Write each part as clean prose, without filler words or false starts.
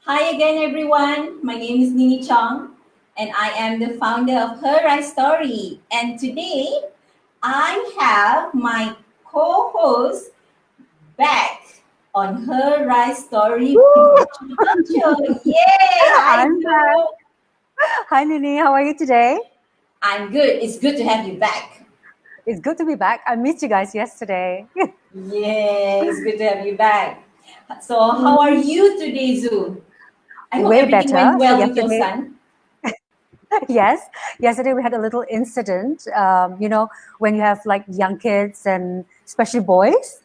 Hi again, everyone. My name is Nini Chong, and I am the founder of Her Rise Story. And today, I have my co-host back on Her Rise Story Woo! virtual talk show. Yay! Hi, I'm back. Zoo. Hi, Nini. How are you today? I'm good. It's good to have you back. It's good to be back. I missed you guys yesterday. Yeah, it's good to have you back. So, how are Mhm. you today, Zoo? I hope Way everything better. went So well with your yesterday, son. yes, yesterday we had a little incident. When you have like young kids and especially boys,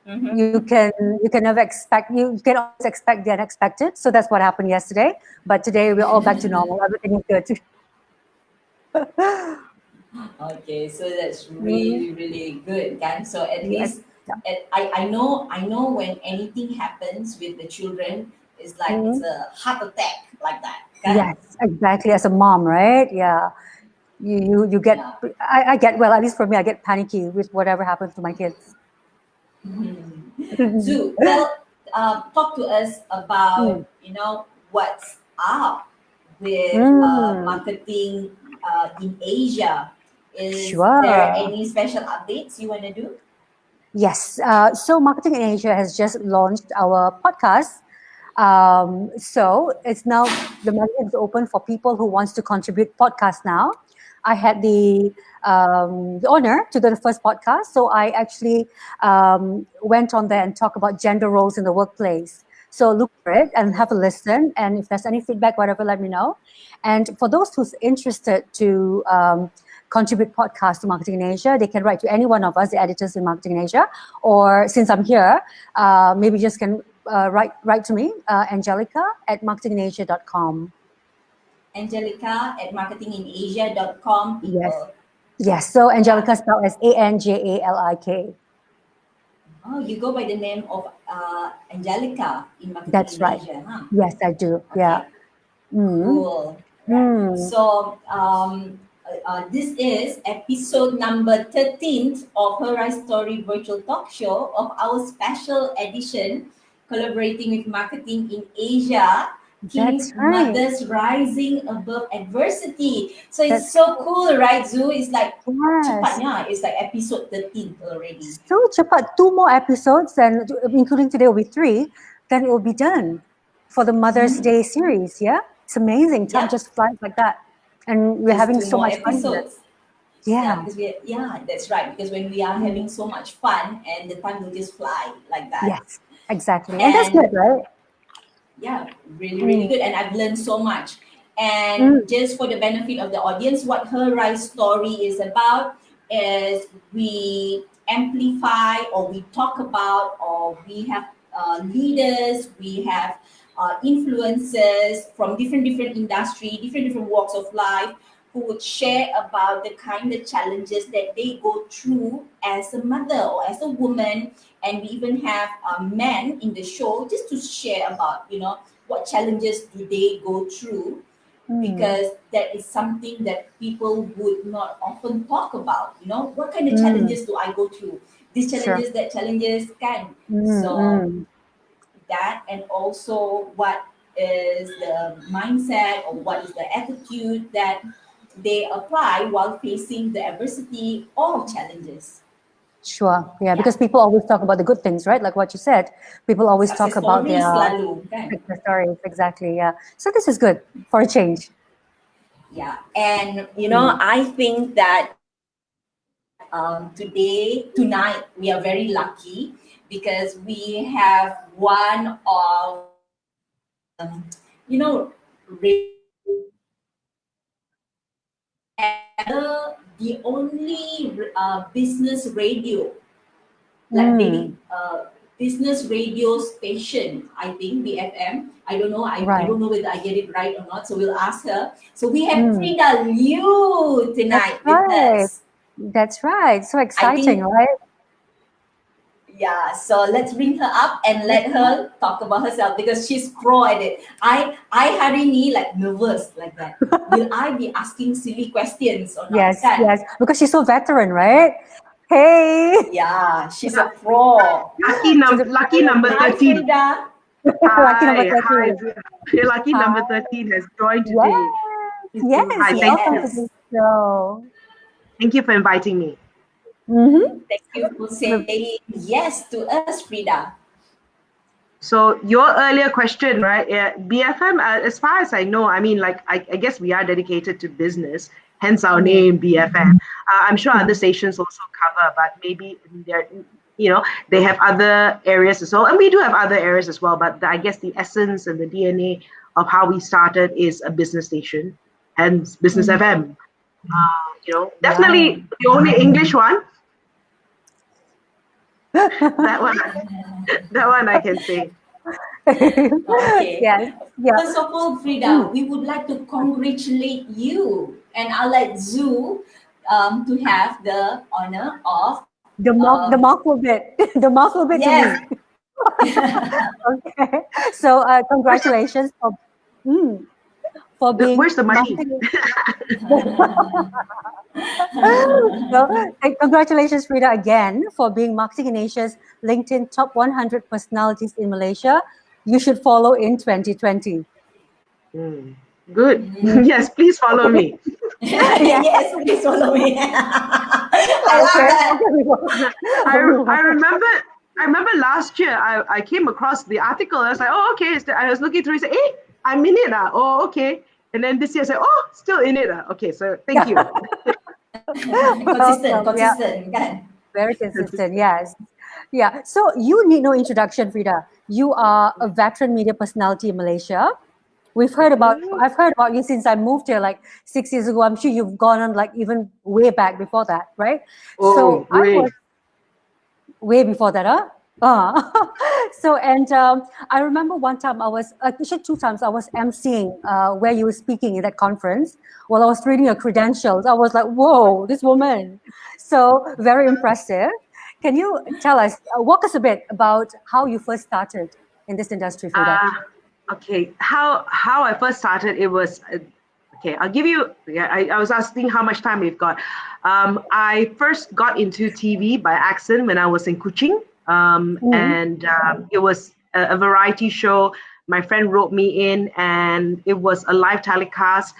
you Mm-hmm. can you can never expect you can always expect the unexpected. So that's what happened yesterday. But today we're all back to normal. Everything is good. Okay, so that's Mhm. really, really good, kan? So at Yes. least I know when anything happens with the children, it's like it's Mhm. a heart attack like that, kan? Yes, exactly. As a mom, right? Yeah. You get Yeah. I get well, at least for me, I get panicky with whatever happens to my kids. Zoo, talk to us Mm. about what's up with Mm. marketing in Asia. Is there Sure. any special updates you want to do? Yes. So Marketing in Asia has just launched our podcast. So it's now the market is open for people who wants to contribute podcast now. I had the honor to do the first podcast, so I actually went on there and talked about gender roles in the workplace. So look for it and have a listen. And if there's any feedback, whatever, let me know. And for those who's interested to contribute podcast to Marketing in Asia, they can write to any one of us, the editors in Marketing in Asia, or since I'm here, maybe just can write to me, Angelica at marketinginasia.com. Angelica at marketinginasia.com, Yes. people. Yes. So Yeah. Angelica spelled as Anjalik. Oh, you go by the name of Angelica in Marketing That's in right. Asia, huh? Yes, I do. Yeah. Okay, Mm. cool. Right. Mm. So this is episode number 13th of Her Rise Story virtual talk show of our special edition collaborating with Marketing in Asia, That's themed right. Mothers Rising Above Adversity. So it's That's so cool, right, Zoo? It's like yes. cepatnya, it's like episode 13th already. So cepat. Two more episodes, and including today will be three. Then it will be done for the Mother's Mhm. Day series. Yeah, it's amazing. Time Yep, just flies like that, and we're just having two so more much fun here. episodes. Yeah, Yeah. because that's right. Because when we are Mm. having so much fun and the time will just fly like that. Yes, exactly, and that's good, And right? yeah, really, really Mm. good. And I've learned so much. And Mm. just for the benefit of the audience, what Her Rise story is about is we amplify or we talk about or we have leaders, we have influencers from different industry, different walks of life who would share about the kind of challenges that they go through as a mother or as a woman, and we even have men in the show just to share about what challenges do they go through, Mm. because that is something that people would not often talk about. What kind of Mm. challenges do I go through, these Sure. challenges, that challenges can. Mm. So Mm. that, and also what is the mindset or what is the attitude that they apply while facing the adversity or challenges. Sure. Yeah, Yeah, because people always talk about the good things, right? Like what you said, people always talk success about stories their selalu kan. success stories. Exactly. Yeah. So this is good for a change. Yeah, and Mm. I think that tonight, we are very lucky because we have one of you know the only business radio, like daily Mm. business radio station, I think BFM. I don't know. I Right. don't know whether I get it right or not. So we'll ask her. So we have Mm. Frida Liu That's tonight with right. us. That's right. So I exciting, think, right? yeah. So let's bring her up and Let's let go. her talk about herself because she's pro at it. I hari ni like nervous like that. Will I be asking silly questions or not? Yes, Kan? yes. Because she's so veteran, right? Hey. Yeah, she's a pro. Lucky She's a lucky pro. number Hi 13. Frida. Lucky number Hi, 13. Lucky Hi. number 13 has joined Yes, today. yes. Hi, thank Welcome you. to the Yes. show. Thank you for inviting me. Mm-hmm. Thank you for saying yes to us, Frida. So your earlier question, right? BFM, as far as I know, I mean, like, I guess we are dedicated to business, hence our name, BFM. I'm sure other stations also cover, but maybe they're, they have other areas as well. And we do have other areas as well, but I guess the essence and the DNA of how we started is a business station, hence Business FM. Wow. Definitely the only English one. That one, that one I can say. Okay. Yes, yeah. First of all, Frida, Mm. we would like to congratulate you, and I'll let Zoo to have the honor of. The muffle bit, the muffle bit to Yes. me. Okay. So, congratulations mm, for being Where's the money? marketing. So, congratulations, Frida, again for being Marketing in Asia's LinkedIn Top 100 Personalities in Malaysia. You should follow in 2020. Mm, good. Yes, please follow me. Yeah. Yes, please follow me. I love Okay. that. Okay. I remember last year I came across the article. I was like, oh, okay. I was looking through. I said, hey, I'm in it. Oh, okay. And then this year I said, oh, still in it. Okay, so thank you. Consistent, Welcome. Yeah. consistent, kan? Very consistent. Yes. Yeah. So you need no introduction, Frida. You are a veteran media personality in Malaysia. I've heard about you since I moved here like 6 years ago. I'm sure you've gone on like even way back before that, right? Oh, So I great. was way before that, huh? So and I remember one time I was actually 2 times I was emceeing where you were speaking in that conference while I was reading your credentials. I was like, whoa, this woman. So very impressive. Can you tell us, walk us a bit about how you first started in this industry, Frida? Okay, how I first started, it was okay. I'll give you. Yeah, I was asking how much time we've got. I first got into TV by accident when I was in Kuching, Mm. and it was a variety show. My friend wrote me in, and it was a live telecast.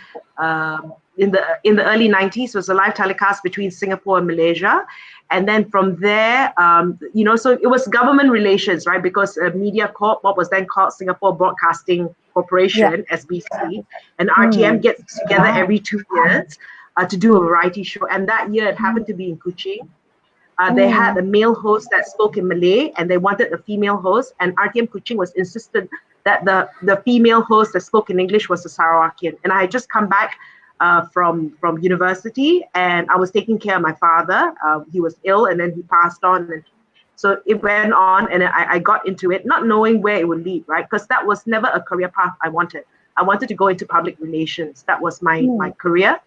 In the early 90s, was a live telecast between Singapore and Malaysia, and then from there, so it was government relations, right? Because Media Corp, what was then called Singapore Broadcasting Yeah. Corporation, SBC, and RTM Mm. gets together every 2 years to do a variety show. And that year, it happened to be in Kuching. They had Mm. a male host that spoke in Malay, and they wanted a female host. And RTM Kuching was insistent that the female host that spoke in English was a Sarawakian. And I had just come back from university, and I was taking care of my father. He was ill, and then he passed on. And so it went on, and I got into it, not knowing where it would lead, right? Because that was never a career path I wanted. I wanted to go into public relations. That was my Mm. career.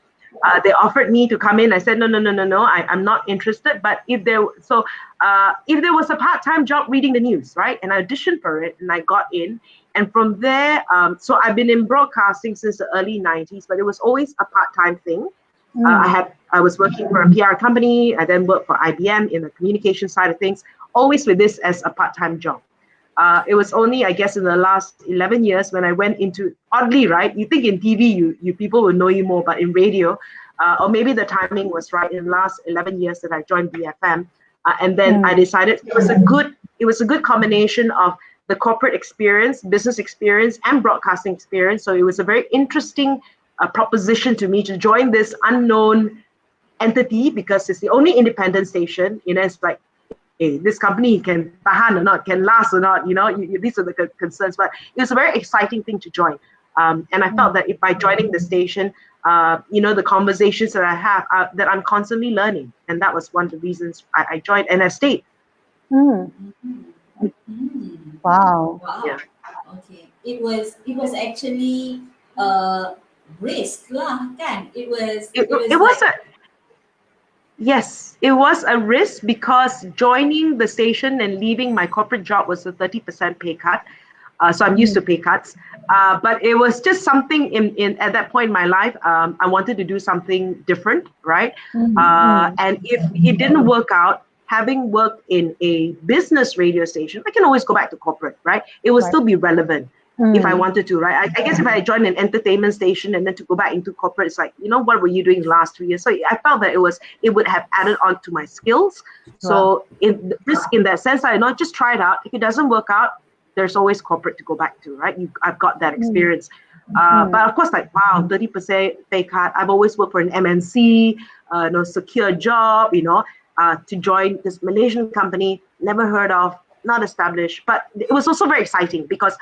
They offered me to come in. I said, no, no, no, no, no. I'm not interested. But if there was a part-time job reading the news, right, and I auditioned for it, and I got in, and from there, so I've been in broadcasting since the early 90s, but it was always a part-time thing. Mm. I was working for a PR company. I then worked for IBM in the communication side of things, always with this as a part-time job. It was only, I guess, in the last 11 years when I went into, oddly, right? You think in TV, you people will know you more, but in radio, or maybe the timing was right in the last 11 years that I joined BFM, and then I Mm. decided it was a good combination of the corporate experience, business experience, and broadcasting experience. So it was a very interesting proposition to me to join this unknown entity because it's the only independent station. It's like, hey, this company can tahan or not, can last or not. These are the concerns. But it was a very exciting thing to join. And I felt that if by joining the station, the conversations that I have, that I'm constantly learning. And that was one of the reasons I joined and I stayed. Mm. Mm. Wow. Yeah. Wow. Okay. It was actually a risk lah, kan? It was It was like. yes, it was a risk because joining the station and leaving my corporate job was a 30% pay cut. So I'm used to pay cuts. But it was just something in at that point in my life. I wanted to do something different, right? Mm. Mm. And if it didn't work out, having worked in a business radio station, I can always go back to corporate, right? It will still be relevant if I wanted to, right? I guess if I joined an entertainment station and then to go back into corporate, it's like, what were you doing the last 2 years? So I felt that it would have added on to my skills. So in that sense, I not just try it out. If it doesn't work out, there's always corporate to go back to, right? I've got that experience. But of course, like, wow, 30% pay cut. I've always worked for an MNC, secure job, to join this Malaysian company, never heard of, not established. But it was also very exciting because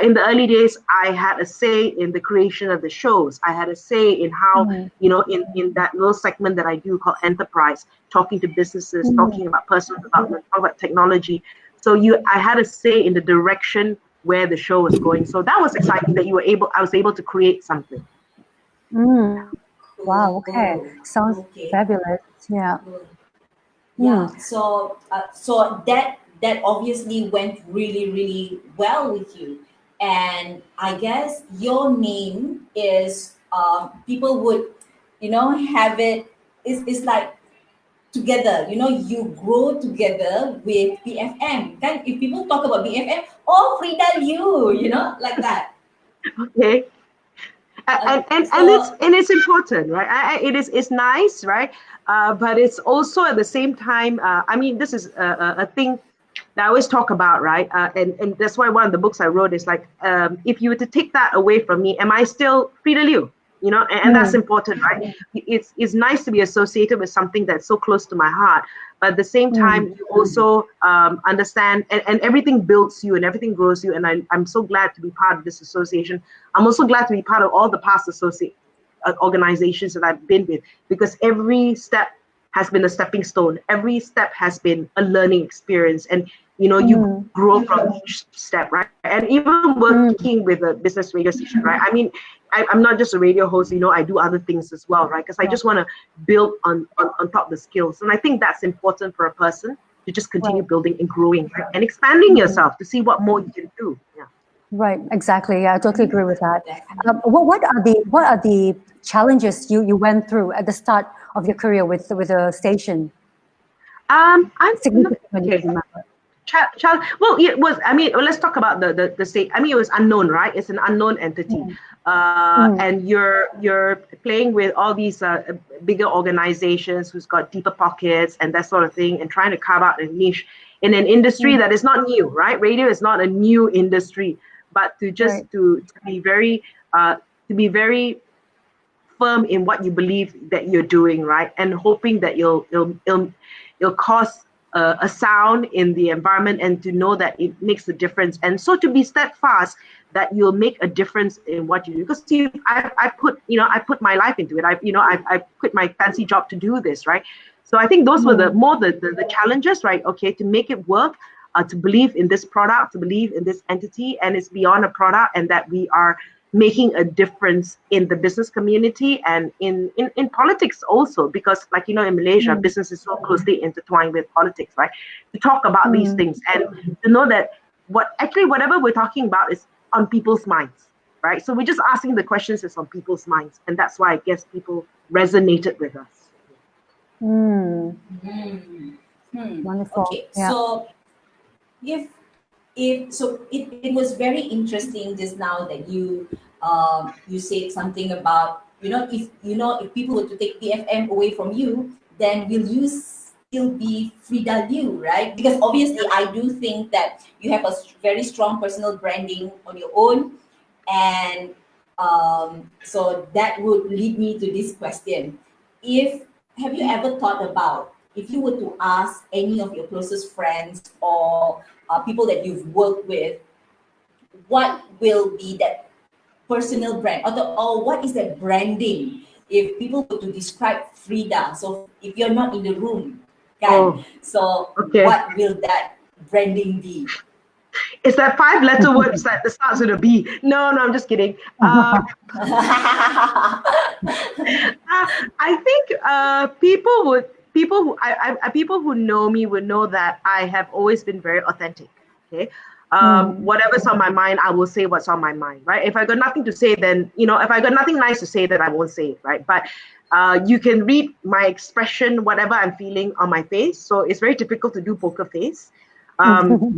in the early days, I had a say in the creation of the shows. I had a say in how, in that little segment that I do called Enterprise, talking to businesses, talking about personal development, talking about technology. So I had a say in the direction where the show was going. So that was exciting that I was able to create something. Wow. Okay. Sounds fabulous. Yeah. Yeah. So that obviously went really, really well with you. And I guess your name is people would, have it's like together, you grow together with BFM. Then if people talk about BFM, oh, Frida, like that. Okay. And it's important, right? It's nice, right? But it's also at the same time, this is a thing that I always talk about, right? And that's why one of the books I wrote is like, if you were to take that away from me, am I still Frida Liu? And that's important, right? It's nice to be associated with something that's so close to my heart, but at the same time, you also understand, and everything builds you and everything grows you. And I'm so glad to be part of this association. I'm also glad to be part of all the past organizations that I've been with, because every step has been a stepping stone. Every step has been a learning experience. And you grow from each step, right? And even working with a business radio station, right? I'm not just a radio host, I do other things as well, right? Because I just want to build on top of the skills. And I think that's important for a person to just continue building and growing, right? And expanding yourself to see what more you can do. Yeah. Right, exactly. Yeah, I totally agree with that. What are the challenges you went through at the start of your career with the station? I'm Significantly, okay. Well, it was. Let's talk about the state. It was unknown, right? It's an unknown entity, and you're playing with all these bigger organizations who's got deeper pockets and that sort of thing, and trying to carve out a niche in an industry that is not new, right? Radio is not a new industry, but to just to be very firm in what you believe that you're doing, right? And hoping that you'll cause a sound in the environment, and to know that it makes a difference. And so to be steadfast that you'll make a difference in what you do, because I put my life into it. I quit my fancy job to do this, right? So I think those were the challenges, right? Okay, to make it work, to believe in this product, to believe in this entity, and it's beyond a product, and that we are making a difference in the business community and in politics also, because like, in Malaysia, business is so closely intertwined with politics, right? To talk about these things and to know that whatever we're talking about is on people's minds, right? So we're just asking the questions that's on people's minds. And that's why I guess people resonated with us. Wonderful. Okay, so it was very interesting just now that you said something about, if people were to take BFM away from you, then will you still be Frida Liu, right? Because obviously I do think that you have a very strong personal branding on your own, and so that would lead me to this question. Have you ever thought about, if you were to ask any of your closest friends or people that you've worked with, what will be that personal brand, or what is that branding? If people were to describe Frida, so if you're not in the room, what will that branding be? It's that 5-letter word that starts with a B. No, I'm just kidding. I think people who know me would know that I have always been very authentic. Okay, Whatever's on my mind, I will say what's on my mind, right? If I got nothing to say, then, if I got nothing nice to say, then I won't say it, right? But you can read my expression, whatever I'm feeling on my face. So it's very difficult to do poker face. I'm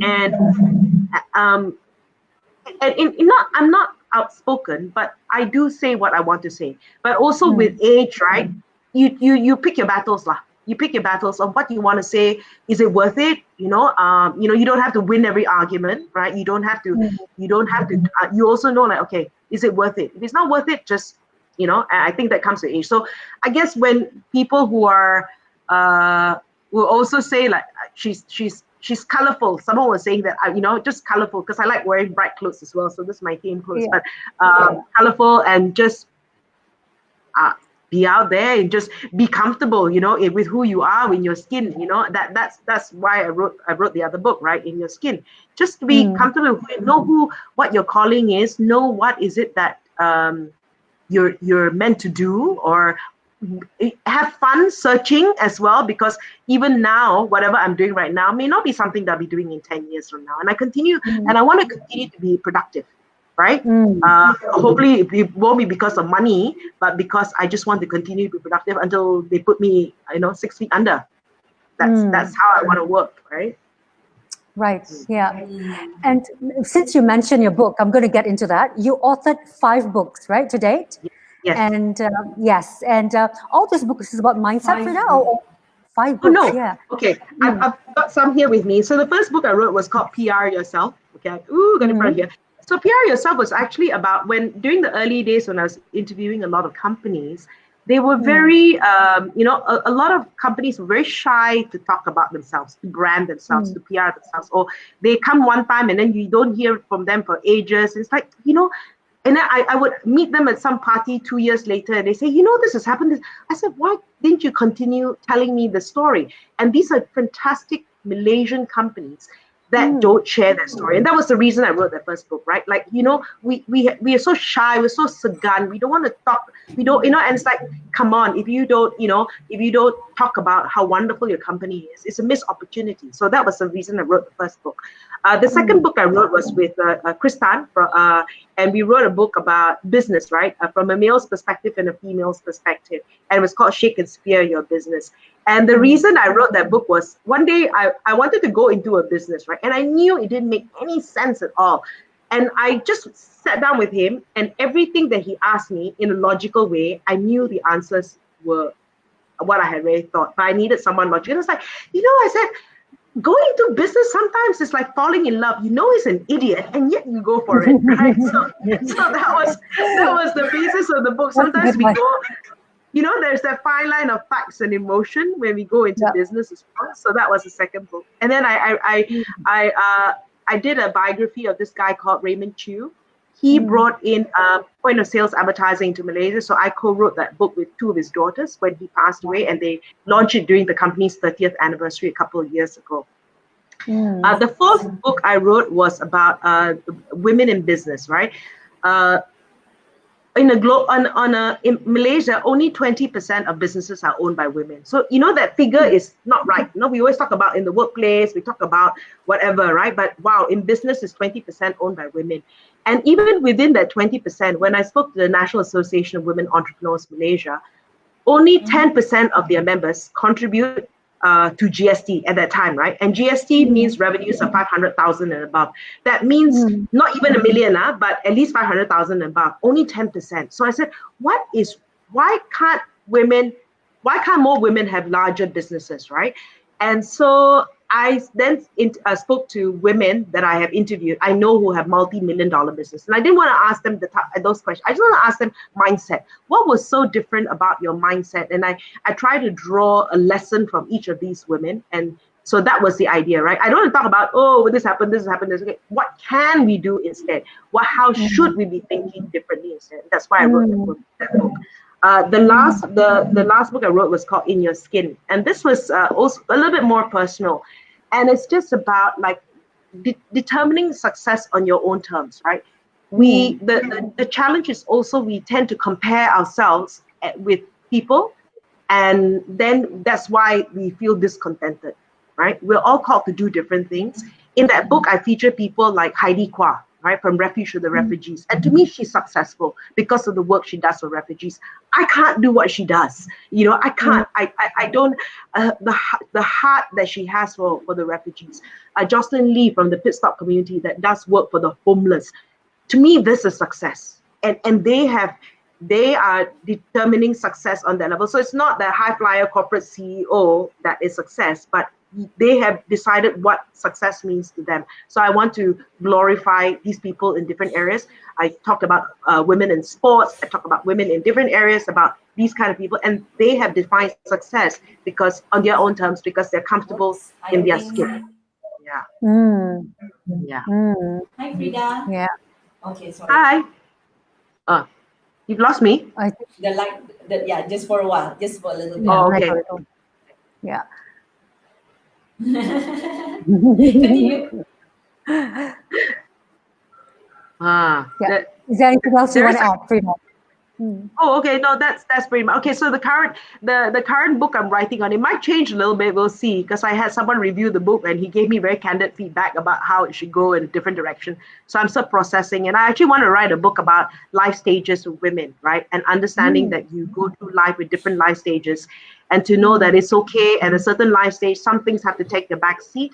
not outspoken, but I do say what I want to say. But also with age, right? You pick your battles, lah. You pick your battles of what you want to say. Is it worth it? You don't have to win every argument, right? You don't have to. You also know, like, okay, is it worth it? If it's not worth it, just, I think that comes to age. So I guess when people who are will also say, like, she's colorful. Someone was saying that, just colorful, because I like wearing bright clothes as well. So this is my theme clothes, but colorful, and just be out there and just be comfortable, with who you are, in your skin. That's why I wrote the other book, right? In your skin, just to be comfortable. Know what your calling is. Know what is it that you're meant to do, or have fun searching as well, because even now, whatever I'm doing right now may not be something that I'll be doing in 10 years from now. And I want to continue to be productive, right? Hopefully it won't be because of money, but because I just want to continue to be productive until they put me, 6 feet under. That's how I want to work, right? Right. Yeah. And since you mentioned your book, I'm going to get into that. You authored 5 books, right, to date? Yes. And yes, and all these books is about mindset, Frida, or 5 books? Oh, no. Yeah. Okay. I've got some here with me. So the first book I wrote was called PR Yourself. Okay. Got it right here. So PR Yourself was actually about during the early days when I was interviewing a lot of companies, they were very, a lot of companies were very shy to talk about themselves, to brand themselves, to PR themselves, or they come one time and then you don't hear from them for ages. It's like, and then I would meet them at some party 2 years later, and they say, this has happened. I said, why didn't you continue telling me the story? And these are fantastic Malaysian companies that don't share their story. And that was the reason I wrote the first book, right? Like, we are so shy, we're so segan, we don't want to talk, and it's like, come on, if you don't talk about how wonderful your company is, it's a missed opportunity. So that was the reason I wrote the first book. The second book I wrote was with Chris Tan, and we wrote a book about business, right? From a male's perspective and a female's perspective. And it was called Shake and Spear Your Business. And the reason I wrote that book was, one day I wanted to go into a business, right? And I knew it didn't make any sense at all. And I just sat down with him, and everything that he asked me in a logical way, I knew the answers were what I had really thought. But I needed someone logical. It was like, I said, going into business sometimes is like falling in love. He's an idiot, and yet you go for it, right? So that was the basis of the book. Sometimes we go, there's that fine line of facts and emotion when we go into business as well. So that was the second book. And then I did a biography of this guy called Raymond Chew. He brought in point of sales advertising to Malaysia. So I co-wrote that book with 2 of his daughters when he passed away, and they launched it during the company's 30th anniversary a couple of years ago. The fourth book I wrote was about women in business, right? In Malaysia, only 20% of businesses are owned by women. So, that figure is not right. We always talk about in the workplace, we talk about whatever, right? But wow, in business, it's 20% owned by women. And even within that 20%, when I spoke to the National Association of Women Entrepreneurs Malaysia, only 10% of their members contribute to GST at that time, right? And GST means revenues of 500,000 and above. That means not even a million, but at least 500,000 and above. Only 10%. So I said, why can't more women have larger businesses, right? And so I then spoke to women that I have interviewed, I know who have multi-million-dollar business. And I didn't want to ask them those questions. I just want to ask them mindset. What was so different about your mindset? And I tried to draw a lesson from each of these women. And so that was the idea, right? I don't want to talk about, this happened, this happened, this. Okay. What can we do instead? How should we be thinking differently instead? That's why I wrote that book. The last book I wrote was called In Your Skin, and this was also a little bit more personal, and it's just about like determining success on your own terms, right? The challenge is also we tend to compare ourselves with people, and then that's why we feel discontented, right? We're all called to do different things. in that book, I feature people like Heidi Kwa, right, from Refuge to the Refugees. And to me, she's successful because of the work she does for refugees. I can't do what she does. I can't. I don't. The heart that she has for the refugees. Jocelyn Lee from the Pit Stop community that does work for the homeless. To me, this is success. And they are determining success on that level. So it's not the high flyer corporate CEO that is success, but they have decided what success means to them. So I want to glorify these people in different areas. I talked about women in sports. I talk about women in different areas, about these kind of people, and they have defined success because on their own terms, because they're comfortable in their skin. Yeah. Yeah. Hi, Frida. Yeah. Okay, sorry. Hi. You've lost me. I think, Yeah, just for a while, just for a little bit. yeah, Oh, okay. Yeah. Continue. Yeah. Is there anything else you want to add, Frida? Oh, okay. No, that's pretty much okay. So the current book I'm writing on, it might change a little bit. We'll see, because I had someone review the book and he gave me very candid feedback about how it should go in a different direction. So I'm still processing, and I actually want to write a book about life stages of women, right? And understanding that you go through life with different life stages, and to know that it's okay at a certain life stage, some things have to take the back seat,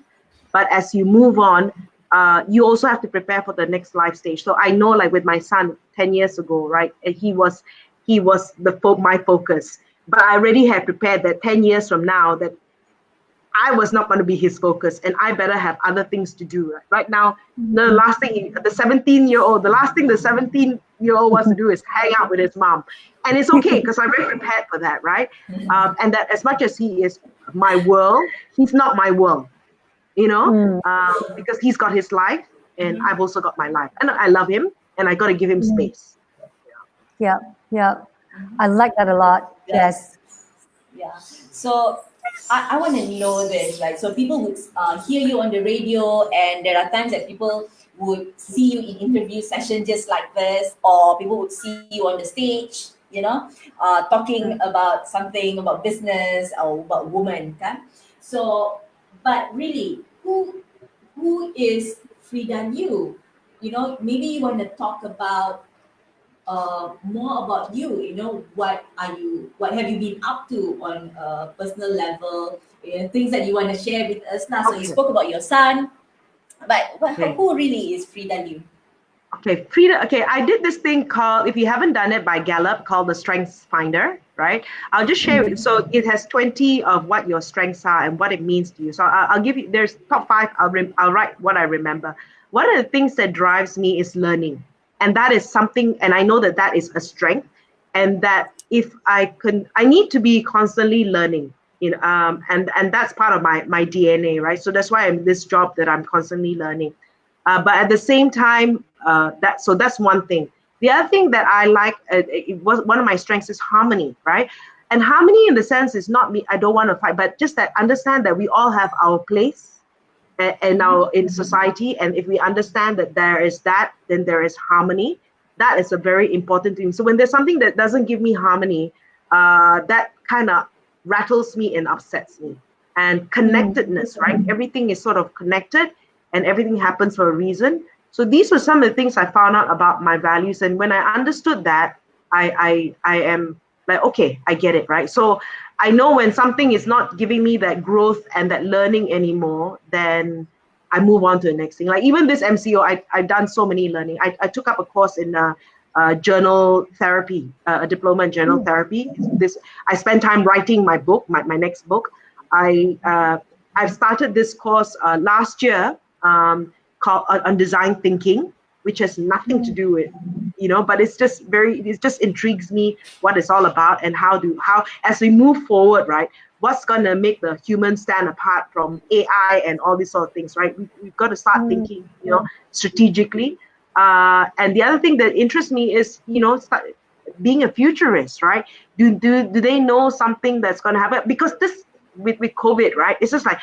but as you move on, you also have to prepare for the next life stage. So I know, like with my son 10 years ago, right? He was my focus, but I already had prepared that 10 years from now that I was not going to be his focus, and I better have other things to do. Right now, the last thing the 17-year-old wants to do is hang out with his mom, and it's okay because I'm very prepared for that, right? And that as much as he is my world, he's not my world. Because he's got his life and I've also got my life, and I love him and I got to give him space. Yeah. I like that a lot. Yes. Yeah. So I want to know this, like, so people would hear you on the radio, and there are times that people would see you in interview sessions just like this, or people would see you on the stage, talking about something about business or about women. Okay? So, but really, who is Frida Liu? Maybe you want to talk about more about you. What have you been up to on a personal level? Things that you want to share with us now. So you spoke about your son, but who really is Frida Liu? Okay, Frida. Okay, I did this thing called, if you haven't done it, by Gallup, called the Strengths Finder, right? I'll just share it. So it has 20 of what your strengths are and what it means to you. So I'll give you, there's top 5. I'll write what I remember. One of the things that drives me is learning. And that is something, and I know that is a strength, and that if I need to be constantly learning, and that's part of my DNA, right? So that's why I'm this job, that I'm constantly learning. But at the same time, that's one thing. The other thing that I like, one of my strengths is harmony, right? And harmony in the sense is not me, I don't want to fight, but just that understand that we all have our place and now in society, and if we understand that there is that, then there is harmony. That is a very important thing. So when there's something that doesn't give me harmony, that kind of rattles me and upsets me. And connectedness, right? Everything is sort of connected, and everything happens for a reason. So these were some of the things I found out about my values, and when I understood that, I am like, okay, I get it, right? So I know when something is not giving me that growth and that learning anymore, then I move on to the next thing. Like even this MCO, I've done so many learning. I took up a course in journal therapy, a diploma in journal therapy. I spent time writing my book, my next book. I've started this course last year called on design thinking, which has nothing to do with, but it just intrigues me what it's all about, and how as we move forward, right, what's going to make the human stand apart from AI and all these sort of things, right? We've got to start thinking, strategically. And the other thing that interests me is, being a futurist, right? Do they know something that's going to happen? Because this, with COVID, right, it's just like,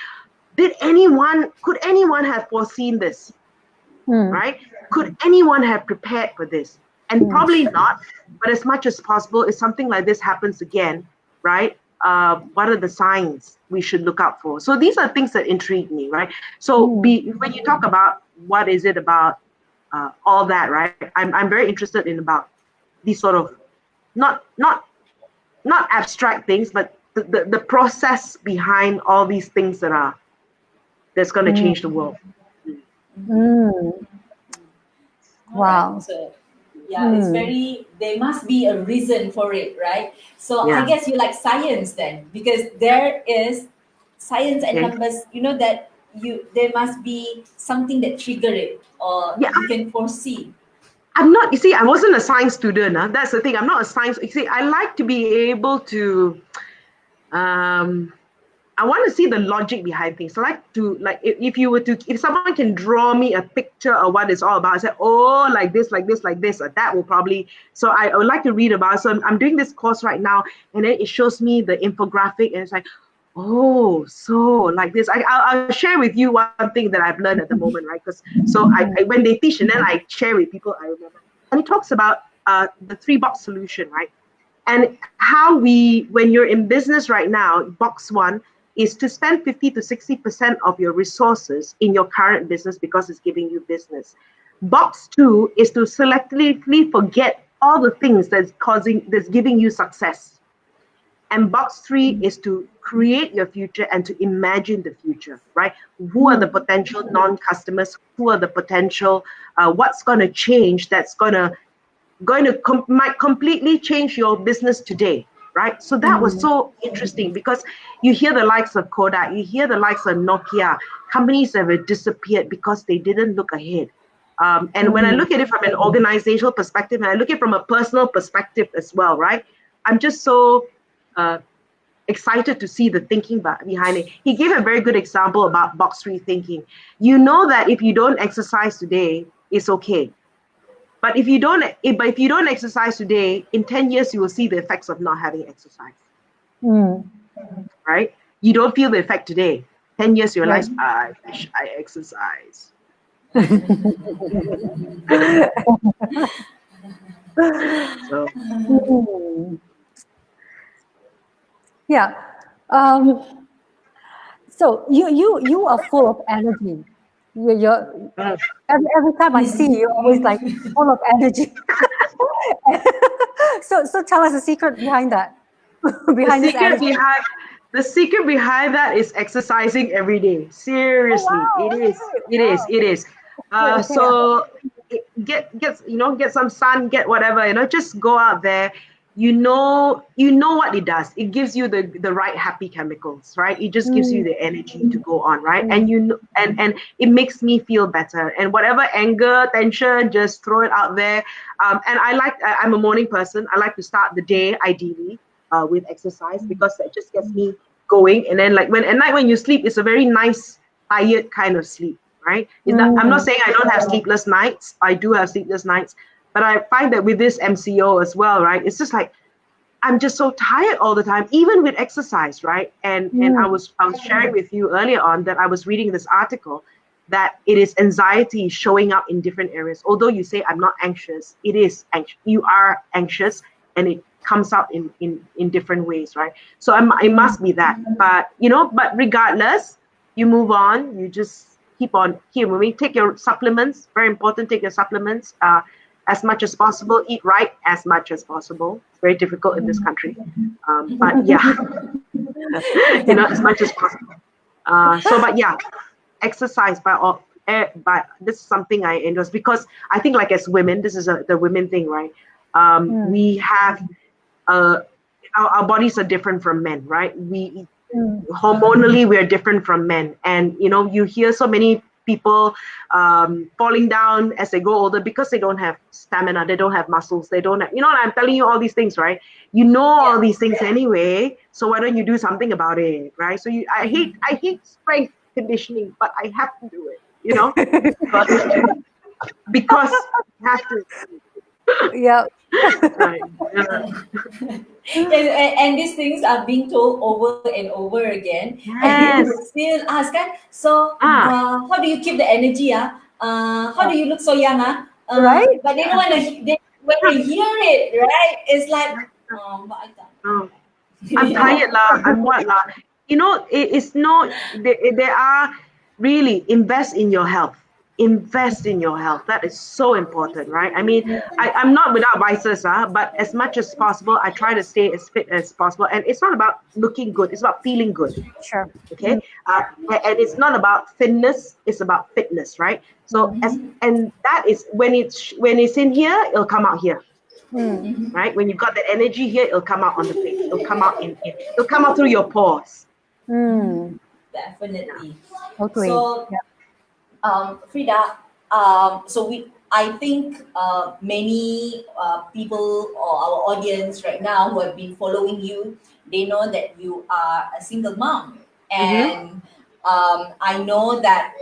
could anyone have foreseen this, right? Could anyone have prepared for this? And probably not, but as much as possible, if something like this happens again, right? what are the signs we should look out for? So these are things that intrigue me, right? So when you talk about what is it about all that, right? I'm very interested in about these sort of not abstract things, but the process behind all these things that's going to change the world. Wow. Right. So yeah, it's very, there must be a reason for it, right? So I Yeah. guess you like science then, because there is science and Okay. numbers, that there must be something that trigger it, or Yeah, you can foresee. I'm not, you see, I wasn't a science student. That's the thing. I'm not a science, you see, I like to be able to, I want to see the logic behind things. I like to, like, if someone can draw me a picture of what it's all about, I say, oh, like this, like this, like this, that will probably, so I would like to read about it. So I'm doing this course right now, and then it shows me the infographic, and it's like, oh, so like this. I'll share with you one thing that I've learned at the moment, right? Because so I when they teach and then I share with people, I remember. And it talks about the 3-box solution, right? And how when you're in business right now, box 1 is to spend 50 to 60% of your resources in your current business because it's giving you business. Box 2 is to selectively forget all the things that's giving you success. And box 3 is to create your future and to imagine the future, right? Who are the potential non-customers? Who are the potential? What's going to change? That's might completely change your business today, right? So that was so interesting because you hear the likes of Kodak, you hear the likes of Nokia, companies that have disappeared because they didn't look ahead. And when I look at it from an organizational perspective, and I look at it from a personal perspective as well, right? I'm just so excited to see the thinking behind it. He gave a very good example about box 3 thinking. You know that if you don't exercise today, it's okay. But if you don't exercise today, in 10 years, you will see the effects of not having exercise. Right? You don't feel the effect today. 10 years, you realize, I wish I exercise. So, Yeah. So you are full of energy. You're every time I see you, you're always like full of energy. So tell us the secret behind that. Behind this energy. the secret behind that is exercising every day. Seriously, Oh, it wow. is. It is. It is. Okay. So get some sun, get whatever, just go out there. You know what it does. It gives you the right happy chemicals, right? It just gives you the energy to go on, right? And and it makes me feel better. And whatever anger, tension, just throw it out there. And I'm a morning person. I like to start the day ideally with exercise because that just gets me going. And then like at night when you sleep, it's a very nice, tired kind of sleep, right? I'm not saying I don't have sleepless nights. I do have sleepless nights, but I find that with this MCO as well, right? It's just like I'm just so tired all the time, even with exercise, right? And I was sharing with you earlier on that I was reading this article that it is anxiety showing up in different areas. Although you say I'm not anxious, it is anxious. You are anxious, and it comes out in different ways, right? So it must be that. But but regardless, you move on. You just keep moving. Take your supplements. Very important. Take your supplements as much as possible. Eat right as much as possible. It's very difficult in this country, but yeah, as much as possible. But yeah, exercise by this is something I endorse because I think like as women, this is the women thing, right? We have our bodies are different from men, right? We hormonally we're different from men, and you hear so many people falling down as they grow older because they don't have stamina, they don't have muscles, they don't have, I'm telling you all these things, right? All these things anyway, so why don't you do something about it, right? So I hate strength conditioning, but I have to do it, because I have to. Yeah. Right. And these things are being told over and over again, and people Yes. would still ask, so how do you keep the energy? How do you look so young? Right? But they don't want to. When they hear it, right? It's like, but I don't. Oh. I'm tired lah, I'm what lah. It's not, there are really, invest in your health. Invest in your health. That is so important, right? I mean, I'm not without vices, but as much as possible, I try to stay as fit as possible. And it's not about looking good, it's about feeling good. Sure. Okay. And it's not about thinness, it's about fitness, right? So and that is when it's in here, it'll come out here. Right? When you've got the energy here, it'll come out on the face. It'll come out it'll come out through your pores. Definitely. Okay. So, Frida, I think many people or our audience right now who have been following you, they know that you are a single mom, and I know that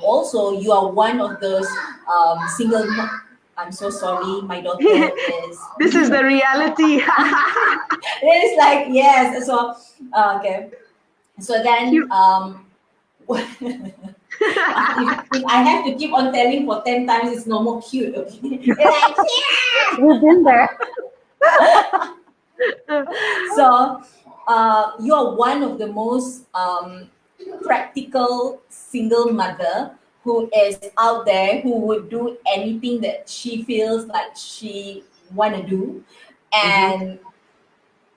also you are one of those single. I'm so sorry, my daughter is. This is the reality. It's like yes. So okay. So then if I have to keep on telling for 10 times, it's no more cute. Okay. Like, yeah! We've been there. So you're one of the most practical single mother who is out there, who would do anything that she feels like she want to do. And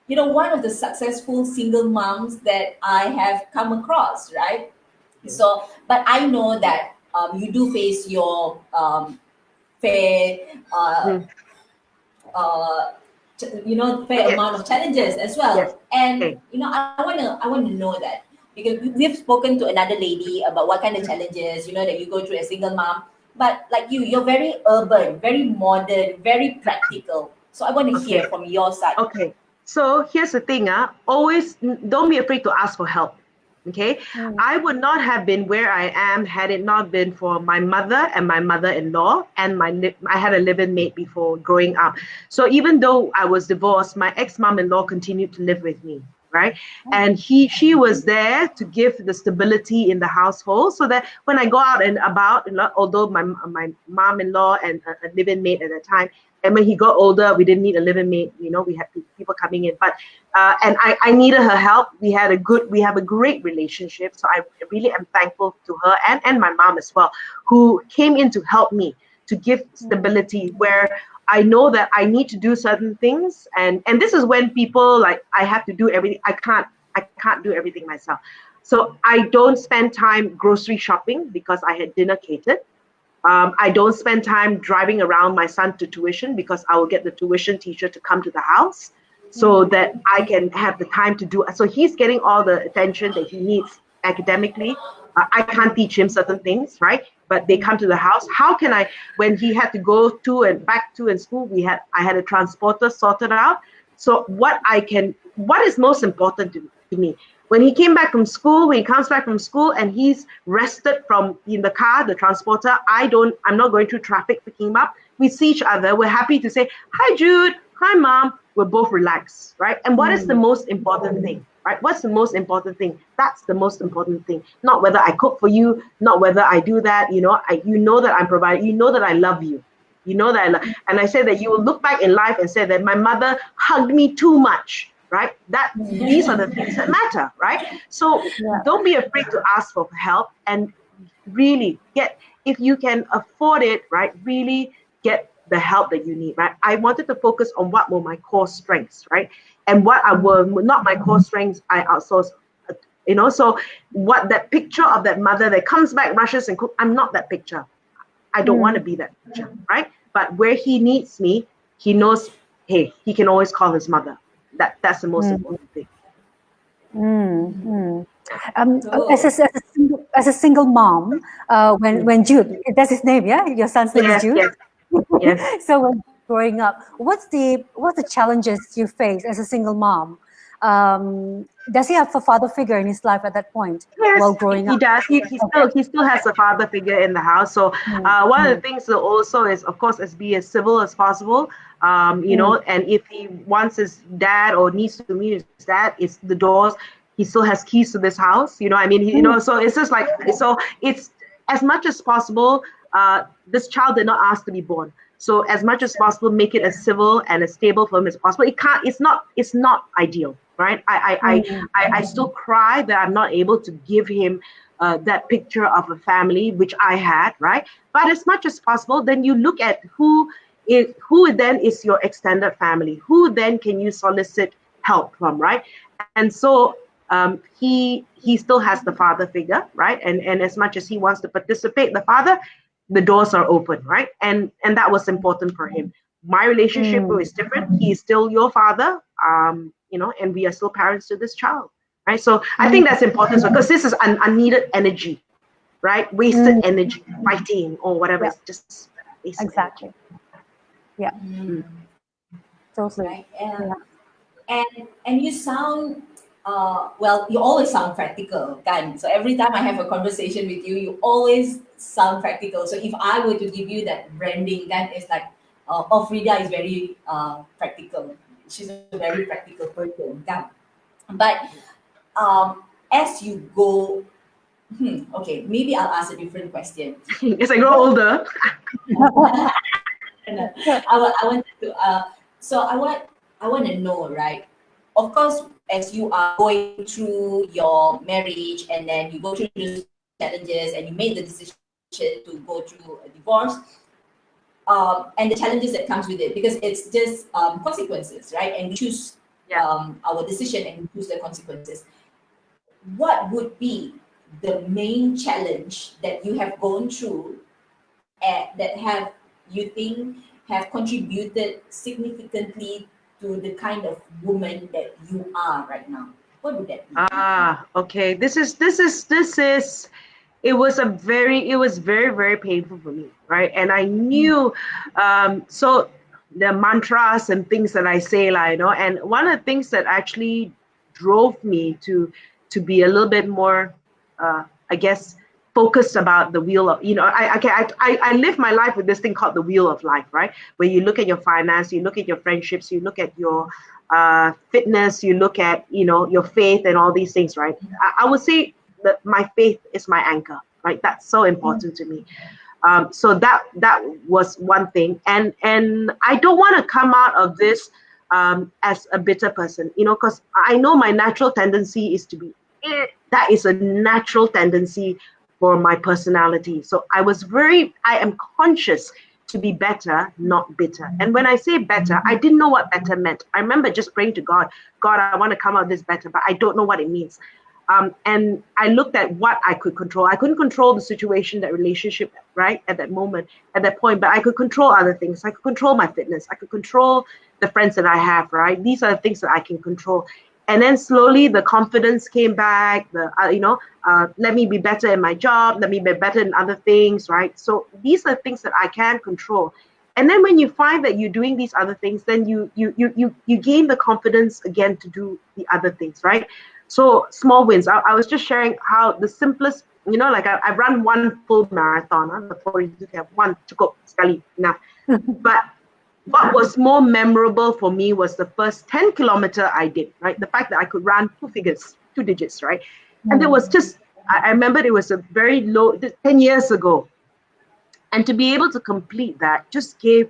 one of the successful single moms that I have come across, right? So, but I know that you do face your fair, fair amount of challenges as well. Yes. And Okay. I want to know that, because we've spoken to another lady about what kind of challenges that you go through as single mom. But like you're very urban, very modern, very practical. So I want to hear from your side. Okay. So here's the thing, always don't be afraid to ask for help. Okay. I would not have been where I am had it not been for my mother and my mother-in-law, and I had a live-in mate before growing up. So even though I was divorced, my ex-mom-in-law continued to live with me, right? And she was there to give the stability in the household, so that when I go out and about, although my mom-in-law and a live-in mate at that time, and when he got older, we didn't need a living mate. We had people coming in, but and I needed her help. We have a great relationship. So I really am thankful to her and my mom as well, who came in to help me, to give stability where I know that I need to do certain things. And this is when people like, I have to do everything. I can't do everything myself. So I don't spend time grocery shopping because I had dinner catered. I don't spend time driving around my son to tuition because I will get the tuition teacher to come to the house so that I can have the time to do. So he's getting all the attention that he needs academically. I can't teach him certain things, right? But they come to the house. How can I, when he had to go to and back to in school, I had a transporter sorted out. So what is most important to me? When he came back from school, when he comes back from school and he's rested from in the car, the transporter, I'm not going through traffic picking him up. We see each other. We're happy to say, hi, Jude. Hi, Mom. We're both relaxed, right? And what is the most important thing, right? What's the most important thing? That's the most important thing. Not whether I cook for you, not whether I do that. You know that I'm providing. You know that I love you. You know that I love. And I said that you will look back in life and say that my mother hugged me too much. Right? These are the things that matter, right? So don't be afraid to ask for help, and really if you can afford it, right? Really get the help that you need, right? I wanted to focus on what were my core strengths, right? And what were not my core strengths, I outsourced. So what that picture of that mother that comes back, rushes and cooks, I'm not that picture. I don't want to be that picture, right? But where he needs me, he knows, hey, he can always call his mother. That's the most important thing. As a single mom, when Jude, that's his name, yeah, your son's name is Jude. Yes. So when growing up, what's the challenges you face as a single mom? Does he have a father figure in his life at that point? Yes, while growing he up? does. He still has a father figure in the house. So one of the things that also is, of course, be as civil as possible. And if he wants his dad or needs to meet his dad, it's the doors. He still has keys to this house. So it's just like, so it's as much as possible. This child did not ask to be born. So as much as possible, make it as civil and as stable for him as possible. It's not ideal. right? Mm. I still cry that I'm not able to give him that picture of a family which I had, right? But as much as possible, then you look at who then is your extended family, who then can you solicit help from, right? And so he still has the father figure, right? And as much as he wants to participate, the father, the doors are open, right? And that was important for him. My relationship Mm. is different. He is still your father, and we are still parents to this child, right? So I think Mm. that's important. So because this is unneeded energy, right? Wasted Mm. energy, fighting or whatever. Yeah, It's just wasted energy. exactly. Yeah, Mm. totally. Right. Yeah. And you sound well, you always sound practical, kan? So every time I have a conversation with you, you always sound practical. So if I were to give you that branding, kan, it's like, oh, Frida is very practical. She's a very practical person, kan? But as you go, okay, maybe I'll ask a different question. As I grow What older, I want to so I want to know, right? Of course, as you are going through your marriage and then you go through those challenges and you made the decision to go through a divorce, and the challenges that comes with it, because it's just consequences, right? And we choose yeah. our decision and we choose the consequences. What would be the main challenge that you have gone through that have you think have contributed significantly to the kind of woman that you are right now? What would that be? Okay. This is it was very painful for me, right? And I knew so the mantras and things that I say, like, and one of the things that actually drove me to be a little bit more I guess focused about the wheel of, I live my life with this thing called the wheel of life, right? Where you look at your finance, you look at your friendships, you look at your fitness, you look at your faith and all these things, right? I would say that my faith is my anchor, right? That's so important to me. So that was one thing, and I don't want to come out of this as a bitter person, because I know my natural tendency is to be. That is a natural tendency for my personality. So I am conscious to be better, not bitter. And when I say better, I didn't know what better meant. I remember just praying to God, God, I want to come out of this better, but I don't know what it means. And I looked at what I could control. I couldn't control the situation, that relationship, right, at that moment, at that point, but I could control other things. I could control my fitness. I could control the friends that I have, right? These are the things that I can control. And then slowly the confidence came back, let me be better in my job, let me be better in other things, right? So these are things that I can control. And then when you find that you're doing these other things, then you gain the confidence again to do the other things, right? So small wins. I was just sharing how the simplest, like I've run one full marathon, the 42 have one cukup sekali enough. But what was more memorable for me was the first 10 kilometer I did, right? The fact that I could run two digits, right? And there was just, I remember it was a very low, 10 years ago. And to be able to complete that just gave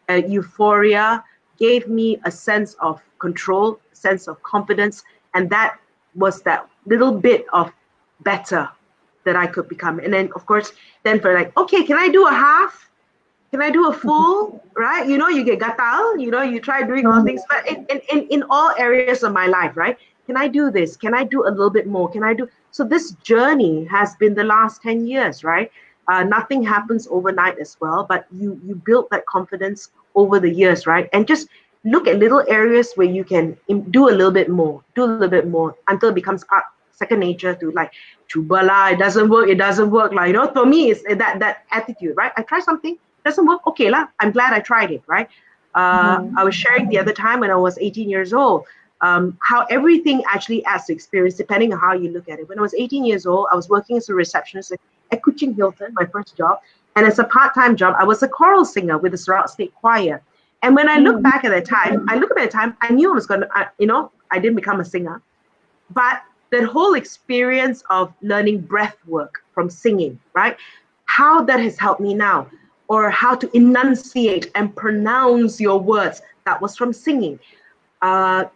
a euphoria, gave me a sense of control, sense of confidence. And that was that little bit of better that I could become. And then, of course, then for like, okay, can I do a half? Can I do a full? Right? You get gatal, you try doing all things, but in all areas of my life, right? Can I do this? Can I do a little bit more? Can I do? So this journey has been the last 10 years, right? Nothing happens overnight as well, but you build that confidence over the years, right? And just look at little areas where you can do a little bit more, until it becomes second nature to like, chuba lah, it doesn't work. Like, for me, it's that attitude, right? I try something, doesn't work, okay lah, I'm glad I tried it, right? I was sharing the other time when I was 18 years old, how everything actually adds to experience depending on how you look at it. When I was 18 years old, I was working as a receptionist at Kuching Hilton, my first job. And as a part-time job, I was a choral singer with the Sarawak State Choir. And when I look back at that time, I knew I was going to, I didn't become a singer. But that whole experience of learning breath work from singing, right? How that has helped me now, or how to enunciate and pronounce your words, that was from singing.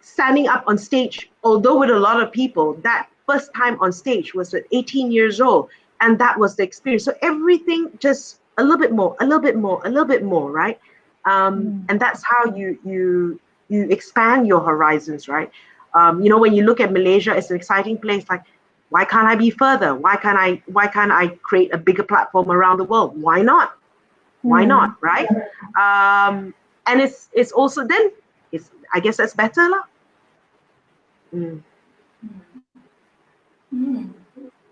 Standing up on stage although with a lot of people, that first time on stage was at 18 years old, and that was the experience. So everything just a little bit more, a little bit more, a little bit more, right? And that's how you expand your horizons, right? When you look at Malaysia, it's an exciting place. Like, why can't I be further? Why can't I create a bigger platform around the world? Why not? Why not, right? And it's also then I guess that's better lah.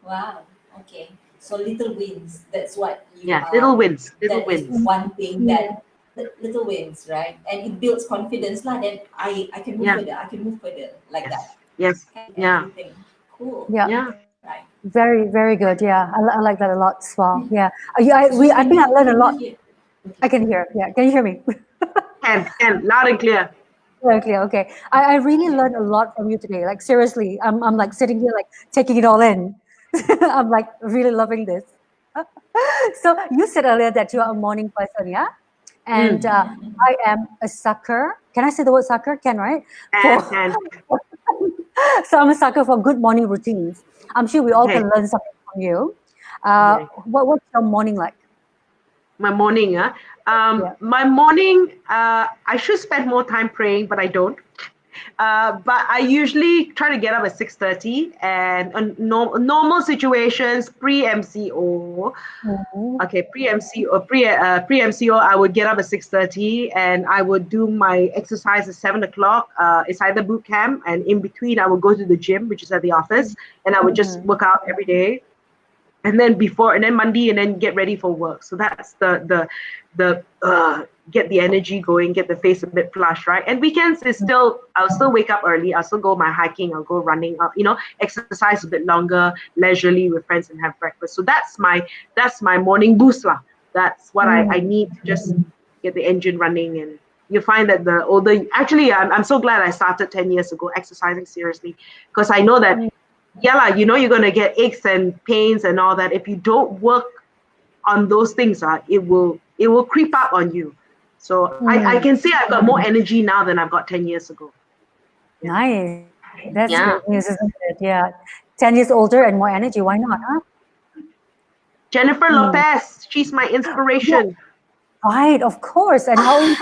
Wow. Okay. So little wins. That's what you Yeah, are. little wins. That is one thing that little wins, right? And it builds confidence, lah. Then I can move further. I can move further like that. Yes. Yeah. Everything. Cool. Yeah. Right. Very, very good. Yeah, I like that a lot as well. Yeah, I think I learned a lot. I can hear. Yeah, can you hear me? Can loud and clear. Very clear. Okay, I really learned a lot from you today. Like seriously, I'm like sitting here like taking it all in. I'm like really loving this. So you said earlier that you are a morning person, yeah? And I am a sucker. Can I say the word sucker? Can, right? And So I'm a sucker for good morning routines. I'm sure we all can learn something from you. What's your morning like? my morning, my morning, I should spend more time praying, but I don't. But I usually try to get up at 6:30, and on normal situations, pre-MCO, pre-MCO, I would get up at 6:30, and I would do my exercise at 7 o'clock. It's either boot camp, and in between, I would go to the gym, which is at the office, and I would just work out every day. And then Monday, and then get ready for work. So that's the get the energy going, get the face a bit flushed, right? And weekends is I'll still wake up early. I'll still go my hiking. I'll go running. Exercise a bit longer, leisurely with friends, and have breakfast. So that's my morning boost lah. That's what I need to just get the engine running. And you find that the older, actually, I'm so glad I started 10 years ago exercising seriously, because I know that. You're going to get aches and pains and all that. If you don't work on those things, it will creep up on you. So I can say I've got more energy now than I've got 10 years ago. Nice. That's good news, isn't it? Yeah. 10 years older and more energy. Why not, huh? Jennifer Lopez, she's my inspiration. Right, of course. And how old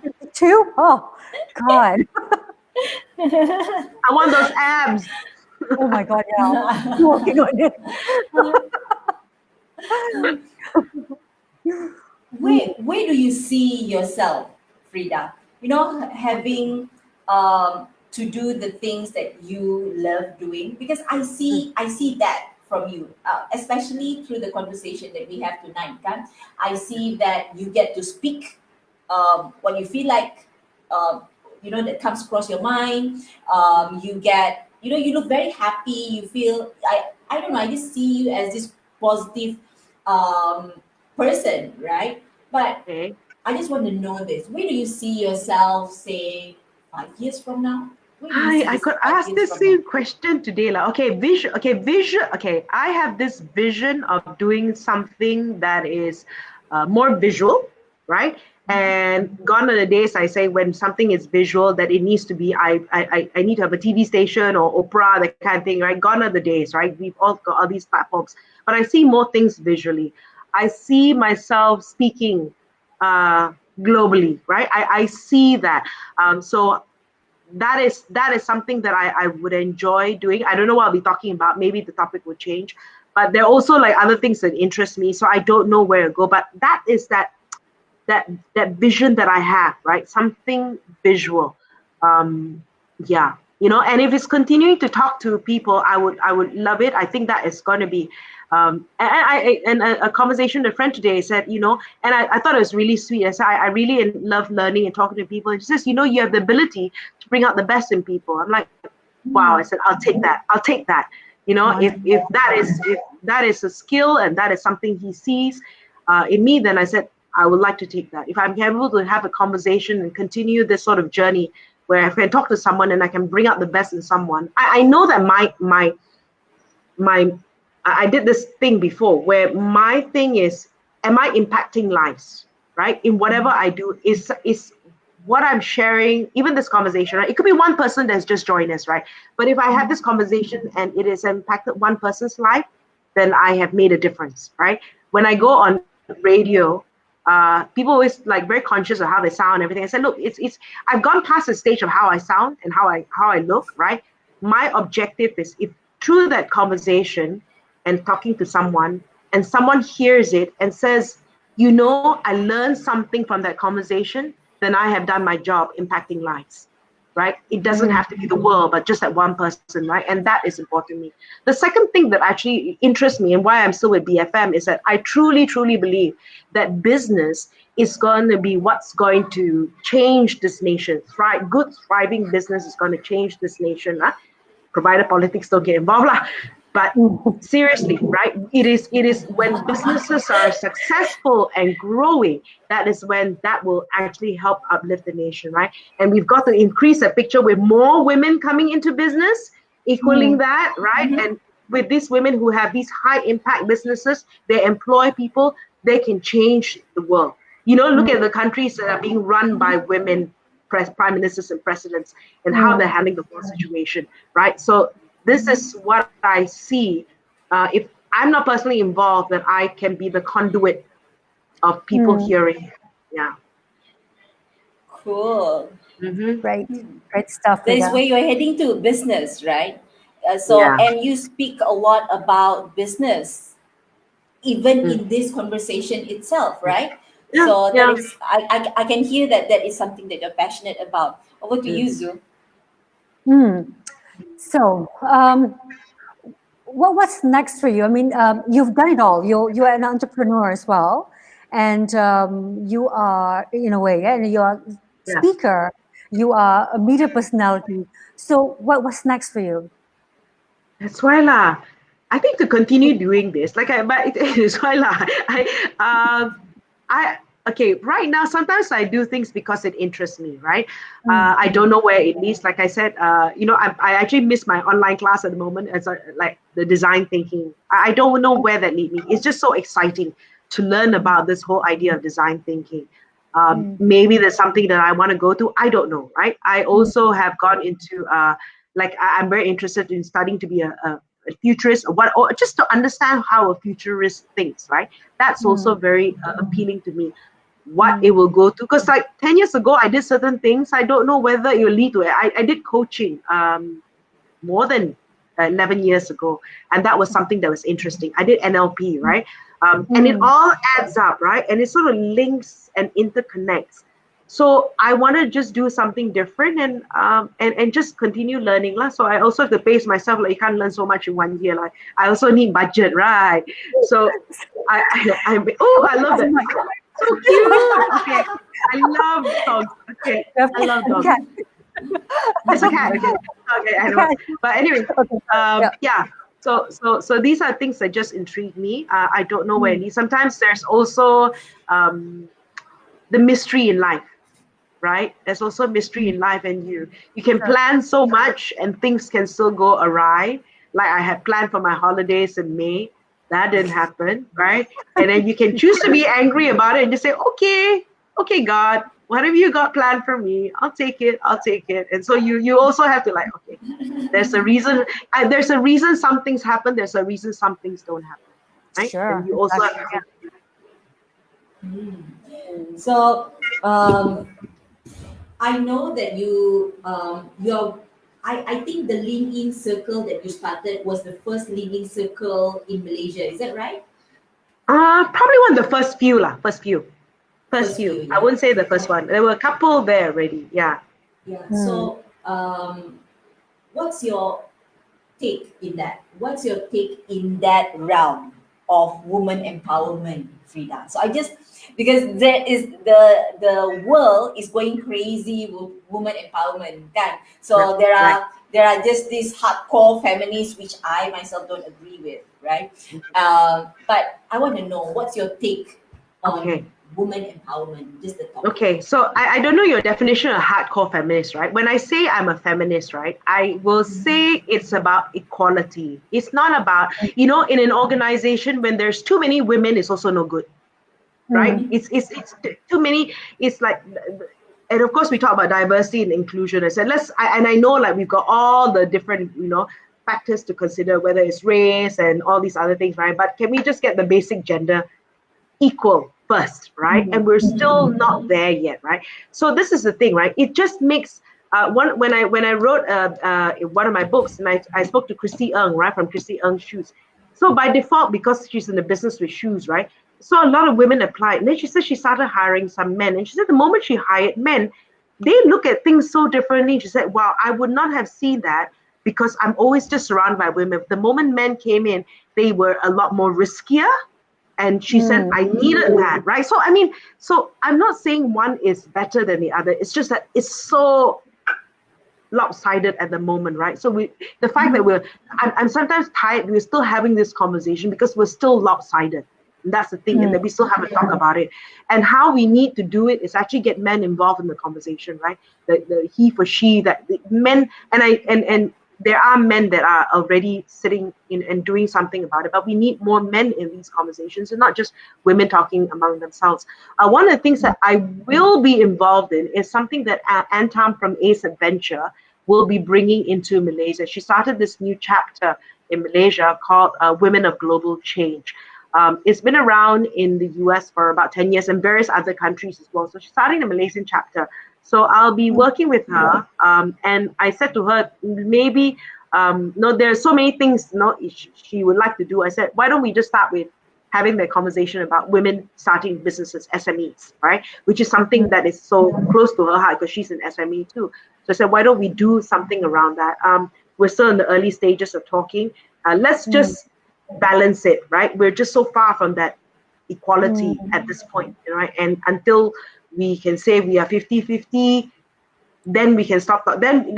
52? Oh, God. I want those abs. Oh my God, yeah. I'm working on it. Where do you see yourself, Frida? Having to do the things that you love doing, because I see that from you, especially through the conversation that we have tonight. I see that you get to speak what you feel like, that comes across your mind. You look very happy. You feel, I don't know, I just see you as this positive person, right? But I just want to know this. Where do you see yourself, say, 5 years from now? I could ask the same question today. Vision. Okay, I have this vision of doing something that is more visual, right? And gone are the days, I say, when something is visual, that it needs to be, I need to have a TV station or Oprah, that kind of thing, right? Gone are the days, right? We've all got all these platforms, but I see more things visually. I see myself speaking globally, right? I see that. So that is something that I would enjoy doing. I don't know what I'll be talking about. Maybe the topic will change, but there are also like other things that interest me. So I don't know where to go, but that is that vision that I have, right? Something visual. And if it's continuing to talk to people, I would love it. I think that is going to be, and a conversation with a friend today said, and I thought it was really sweet. I said, I really love learning and talking to people. And she says, you have the ability to bring out the best in people. I'm like, wow. I said, I'll take that. If that is a skill and that is something he sees in me, then I said, I would like to take that. If I'm able to have a conversation and continue this sort of journey where I can talk to someone and I can bring out the best in someone. I know that I did this thing before where my thing is, am I impacting lives, right? In whatever I do, is what I'm sharing, even this conversation, right? It could be one person that's just joined us, right? But if I have this conversation and it has impacted one person's life, then I have made a difference, right? When I go on radio, people always like very conscious of how they sound and everything. I said, look, it's I've gone past the stage of how I sound and how I look, right? My objective is, if through that conversation and talking to someone and someone hears it and says, I learned something from that conversation, then I have done my job impacting lives, right? It doesn't have to be the world, but just that one person, right? And that is important to me. The second thing that actually interests me and why I'm still with BFM is that I truly, truly believe that business is going to be what's going to change this nation. Right? Good, thriving business is going to change this nation, provided politics don't get involved. But seriously, right? It is when businesses are successful and growing, that is when that will actually help uplift the nation, right? And we've got to increase that picture with more women coming into business, equaling that, right? And with these women who have these high impact businesses, they employ people, they can change the world. Look at the countries that are being run by women, prime ministers and presidents, and how they're handling the whole situation, right? So this is what I see. If I'm not personally involved, that I can be the conduit of people hearing. Yeah. Cool. Great stuff. That is Vida. where you're heading to, business, right? Yeah. And you speak a lot about business, even in this conversation itself, right? Yeah, So yeah. that is, I can hear that is something that you're passionate about. Over to you, Zu. So, what's next for you? I mean, you've done it all. You are an entrepreneur as well, and you are, in a way, and you are Yeah. speaker. You are a media personality. So, what's next for you? That's why lah. I think to continue doing this, but it's why lah. Okay, right now sometimes I do things because it interests me, right? I don't know where it leads. Like I said, I actually miss my online class at the moment as like the design thinking. I don't know where that leads me. It's just so exciting to learn about this whole idea of design thinking. Maybe there's something that I want to go to. I don't know, right? I also have gone into I'm very interested in studying to be a futurist, or just to understand how a futurist thinks, right? That's also very appealing to me. What it will go to, because like 10 years ago, I did certain things. I don't know whether it will lead to it. I did coaching more than 11 years ago, and that was something that was interesting. I did NLP, right? And it all adds up, right? And it sort of links and interconnects. So I want to just do something different and just continue learning lah. So I also have to pace myself. Like, you can't learn so much in 1 year. Like, I also need budget, right? So I love that. So cute. Okay, I love dogs. Okay, I love dogs. It's a cat. Okay, I know. But anyway, yeah. So these are things that just intrigue me. I don't know where it leads. Sometimes there's also the mystery in life. Right? There's also mystery in life, and you can plan so much and things can still go awry. Like I had planned for my holidays in May. That didn't happen, right? And then you can choose to be angry about it and just say, okay, God, whatever you got planned for me, I'll take it. And so you also have to like, okay, there's a reason. There's a reason some things happen. There's a reason some things don't happen, right? Sure. And you also have to. So I know that I think the LinkedIn circle that you started was the first LinkedIn circle in Malaysia. Is that right? Probably one of the first few lah. First few. Yeah. I wouldn't say the first one. There were a couple there already. Yeah. Yeah. So, what's your take in that? What's your take in that realm of woman empowerment, Frida? So because there is the world is going crazy with woman empowerment, kan? So there are just these hardcore feminists which I myself don't agree with, right? But I want to know, what's your take on woman empowerment, just the topic. Okay, so I don't know your definition of hardcore feminist, right? When I say I'm a feminist, right, I will say it's about equality. It's not about, in an organization when there's too many women, it's also no good, right? It's too many. It's like and of course we talk about diversity and inclusion. I said and I know like we've got all the different factors to consider, whether it's race and all these other things, right? But can we just get the basic gender equal first, right? And we're still not there yet, right? So this is the thing, right? It just makes when I wrote one of my books, and I spoke to Christy Ng, right, from Christy Ng Shoes. So by default, because she's in the business with shoes, right? So a lot of women applied. And then she said she started hiring some men. And she said the moment she hired men, they look at things so differently. She said, wow, I would not have seen that because I'm always just surrounded by women. The moment men came in, they were a lot more riskier. And she said, I needed that, right? So, I mean, so I'm not saying one is better than the other. It's just that it's so lopsided at the moment, right? So the fact that I'm sometimes tired, we're still having this conversation because we're still lopsided. And that's the thing, and that we still haven't talked about it. And how we need to do it is actually get men involved in the conversation, right? The he for she, that the men, and there are men that are already sitting in and doing something about it, but we need more men in these conversations and not just women talking among themselves. One of the things that I will be involved in is something that Antam from Ace Adventure will be bringing into Malaysia. She started this new chapter in Malaysia called Women of Global Change. It's been around in the US for about 10 years and various other countries as well. So she's starting the Malaysian chapter. So I'll be working with her. And I said to her, maybe, there are so many things she would like to do. I said, why don't we just start with having that conversation about women starting businesses, SMEs, right? Which is something that is so close to her heart because she's an SME too. So I said, why don't we do something around that? We're still in the early stages of talking. Let's just balance it, right? We're just so far from that equality at this point, right? And until we can say we are 50-50, then we can stop. Then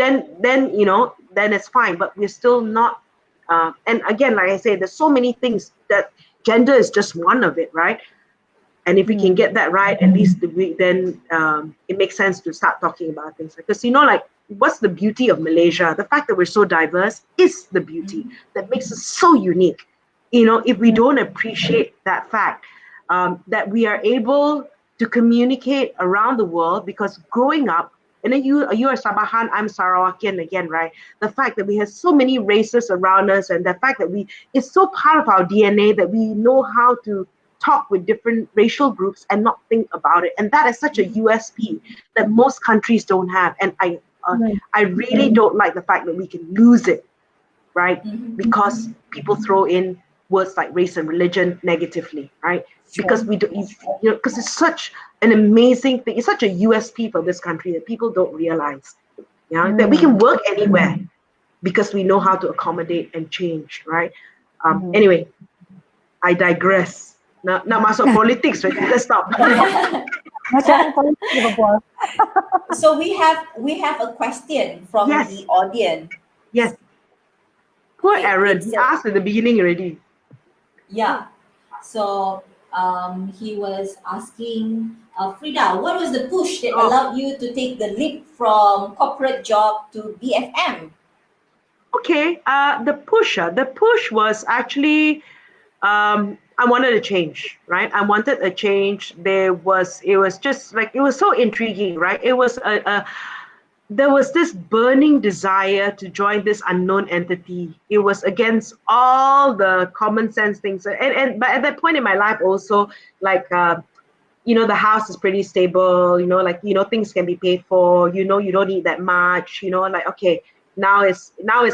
it's fine. But we're still not. And again, like I say, there's so many things that gender is just one of it, right? And if we can get that right, at least then it makes sense to start talking about things. Because what's the beauty of Malaysia? The fact that we're so diverse is the beauty that makes us so unique. If we don't appreciate that fact, that we are able to communicate around the world, because growing up, and then you are Sabahan, I'm Sarawakian again, right? The fact that we have so many races around us, and the fact that it's so part of our DNA that we know how to talk with different racial groups and not think about it. And that is such a USP that most countries don't have. And I really don't like the fact that we can lose it, right? Because people throw in words like race and religion negatively, right? Because we do, because it's such an amazing thing. It's such a USP for this country that people don't realize, that we can work anywhere because we know how to accommodate and change, right? Anyway, I digress. Now masuk politics, right? Let's stop. So we have a question from the audience. Yes. Poor Aaron. He asked at the beginning already. Yeah. So he was asking, Frida, what was the push that allowed you to take the leap from corporate job to BFM? Okay. The push was actually I wanted a change, right? I wanted a change. It was just like, it was so intriguing, right? It was there was this burning desire to join this unknown entity. It was against all the common sense things. But at that point in my life also, like, the house is pretty stable, things can be paid for, you don't need that much, okay, now it's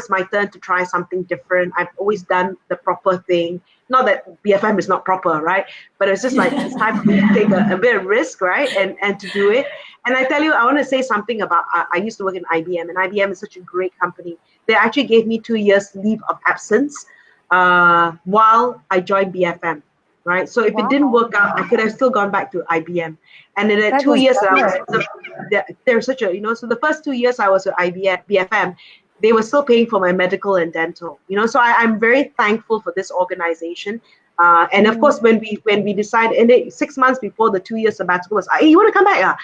my turn to try something different. I've always done the proper thing. Not that BFM is not proper, right? But it's just like, it's time for me to take a bit of risk, right? And to do it. And I tell you, I want to say something about, I used to work in IBM, and IBM is such a great company. They actually gave me 2 years leave of absence while I joined BFM, right? So if it didn't work out, I could have still gone back to IBM. And in the 2 years, there's such a, so the first 2 years I was at BFM, they were still paying for my medical and dental, so I'm very thankful for this organization. And of course, when we decided, and 6 months before the 2 years sabbatical was, hey, you want to come back?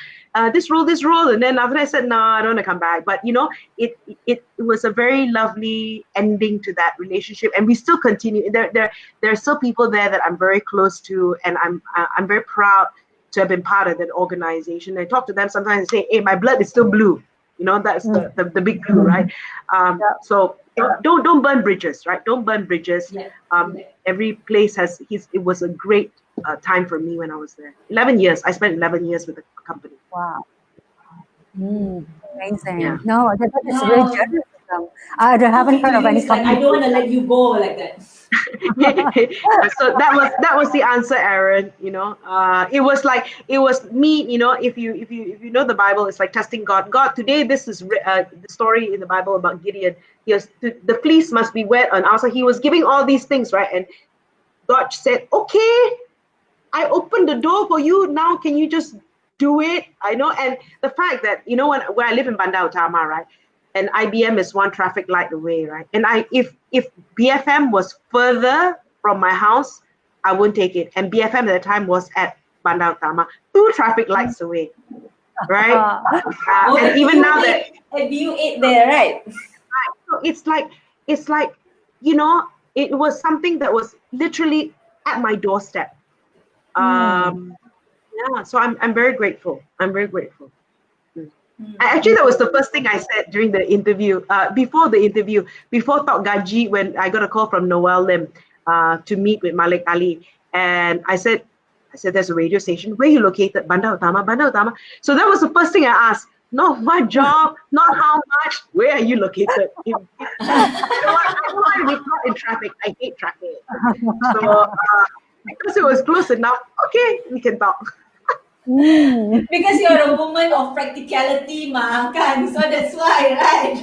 This role. And then after I said, no, I don't want to come back. But, it was a very lovely ending to that relationship. And we still continue. There are still people there that I'm very close to. And I'm very proud to have been part of that organization. I talk to them sometimes and say, hey, my blood is still blue. You know, that's the big blue, right? So don't burn bridges, right? Don't burn bridges. Every place it was a great time for me when I was there. 11 years. I spent 11 years with the company. Wow. Amazing. Yeah. No, that is very generous of them. I haven't heard of any It's like, I don't want to let you go like that. So that was the answer, Aaron. You know, it was me. You know, if you know the Bible, it's like testing God. God, today this is the story in the Bible about Gideon. The fleece must be wet on outside. He was giving all these things, right? And God said, okay, I opened the door for you. Now can you just do it? I know. And the fact that, you know, where I live in Bandar Utama, right? And IBM is one traffic light away, right? And if BFM was further from my house, I wouldn't take it. And BFM at the time was at Bandar Utama, 2 traffic lights away, right? And even now that you ate there, right? So it's like, you know, it was something that was literally at my doorstep. Yeah, so I'm very grateful. I'm very grateful. Actually, that was the first thing I said during the interview. Before Tok Gaji, when I got a call from Noel Lim to meet with Malik Ali, and I said, there's a radio station. Where are you located? Bandar Utama. So that was the first thing I asked. Not what job, not how much. Where are you located? I don't want to be caught in traffic. I hate traffic. So because it was close enough, okay, we can talk. Because you're a woman of practicality, ma, kan? So that's why, right?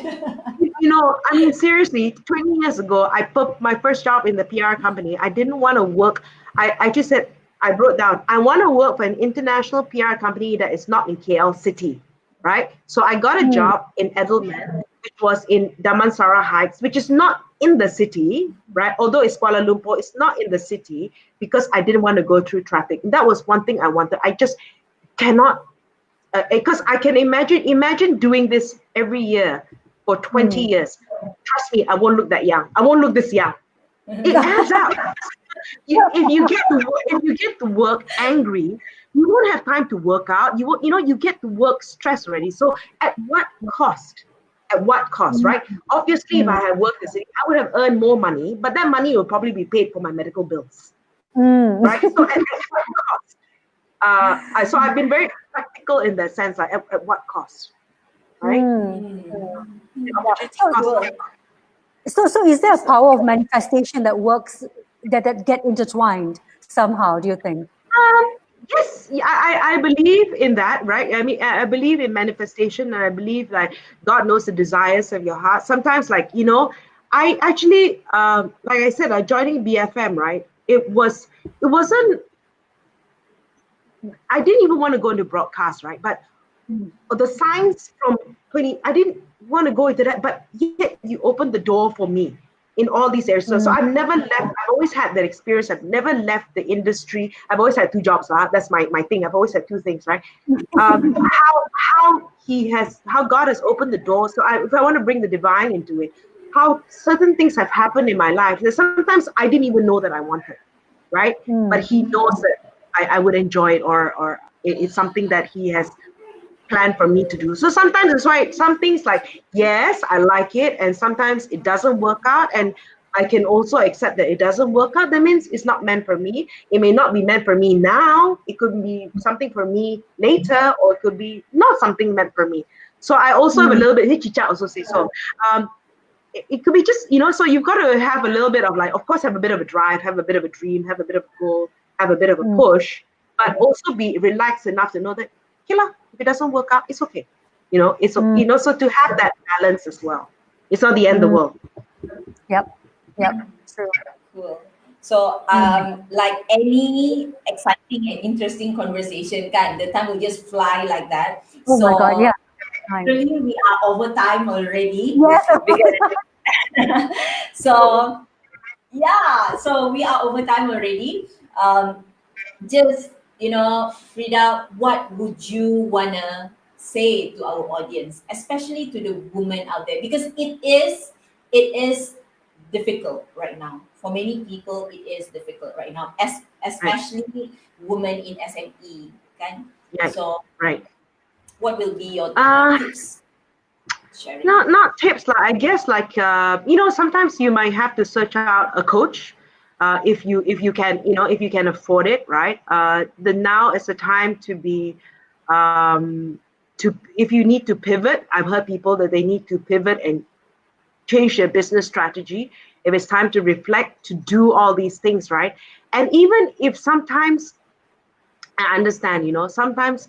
You know, I mean, seriously, 20 years ago, I put my first job in the PR company. I didn't want to work. I just said, I wrote down, I want to work for an international PR company that is not in KL City, right? So I got a job in Edelman, which was in Damansara Heights, which is not in the city, right? Although it's Kuala Lumpur, it's not in the city because I didn't want to go through traffic. That was one thing I wanted. I just cannot, because I can imagine doing this every year for 20 years. Trust me, I won't look that young. I won't look this young. It adds up. If you get to work angry, you won't have time to work out. You get to work stressed already. So at what cost? At what cost, right? Obviously, if I had worked in the city, I would have earned more money, but that money will probably be paid for my medical bills, right? So at what cost? So I've been very practical in that sense, like at what cost, right? So is there a power of manifestation that works, that get intertwined somehow, do you think? Yes, I believe in that, right? I mean, I believe in manifestation, and I believe like God knows the desires of your heart. Sometimes, like, you know, I actually, like I said, joining BFM, right? It wasn't. I didn't even want to go into broadcast, right? But the signs from 20, I didn't want to go into that, but yet you opened the door for me in all these areas. So I've never left. I've always had that experience. I've never left the industry. I've always had 2 jobs. That's my thing. I've always had 2 things, right? How God has opened the door. So if I want to bring the divine into it, how certain things have happened in my life that sometimes I didn't even know that I wanted, right? But He knows that I would enjoy it, or it's something that He has planned for me to do. So sometimes it's why some things like, yes, I like it, and sometimes it doesn't work out, and I can also accept that it doesn't work out. That means it's not meant for me. It may not be meant for me now. It could be something for me later, or it could be not something meant for me. So I also have a little bit, Chicha also says so. It could be just, you know, so you've got to have a little bit of like, of course, have a bit of a drive, have a bit of a dream, have a bit of a goal, have a bit of a push, but also be relaxed enough to know that, if it doesn't work out, it's okay. You know, it's you know, so to have that balance as well. It's not the end of the world. Yep. True. Cool. So, like any exciting and interesting conversation, the time will just fly like that. Oh so, my God, yeah. Really, we are over time already. Yes. So we are over time already. Just, you know, Frida, what would you wanna say to our audience, especially to the women out there, because it is difficult right now for many people. It is difficult right now, especially women in SME, kan? Yeah. So Right. what will be your tips? Sharing. Not tips, like I guess, like sometimes you might have to search out a coach, if you can, if you can afford it, right? The now is the time to be, if you need to pivot. I've heard people that they need to pivot and change their business strategy. If it's time to reflect, to do all these things, right? And even if sometimes I understand, sometimes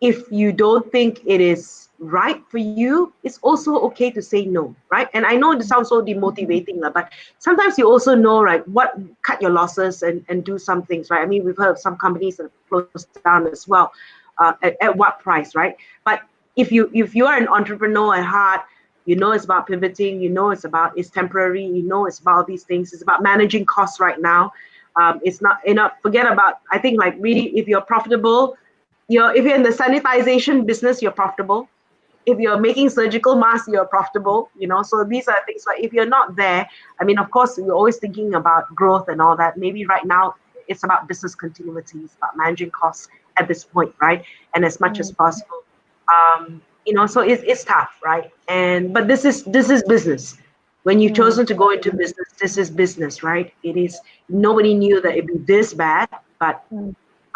if you don't think it is right for you, it's also okay to say no, right? And I know it sounds so demotivating, but sometimes you also know, right, what cut your losses and do some things, right? I mean, we've heard of some companies that have closed down as well. At what price, right? But if you are an entrepreneur at heart, it's about pivoting, it's temporary, it's about these things, it's about managing costs right now. It's not enough. Forget about, I think, like, really, if you're profitable, if you're in the sanitization business, you're profitable. If you're making surgical masks, you're profitable. So these are things. Like, if you're not there, I mean, of course, you're always thinking about growth and all that. Maybe right now it's about business continuity. It's about managing costs at this point, right? And as much as possible. So it's tough, right? But this is business. When you've chosen to go into business, this is business, right? It is. Nobody knew that it'd be this bad, but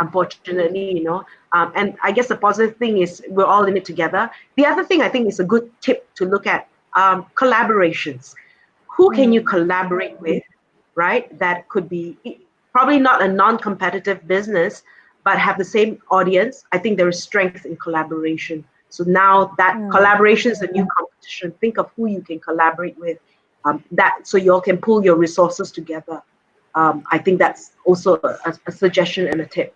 unfortunately, and I guess the positive thing is we're all in it together. The other thing I think is a good tip to look at, collaborations. Who can you collaborate with, right? That could be probably not a non-competitive business, but have the same audience. I think there is strength in collaboration. So now that collaboration is a new competition. Think of who you can collaborate with, so you all can pull your resources together. I think that's also a suggestion and a tip.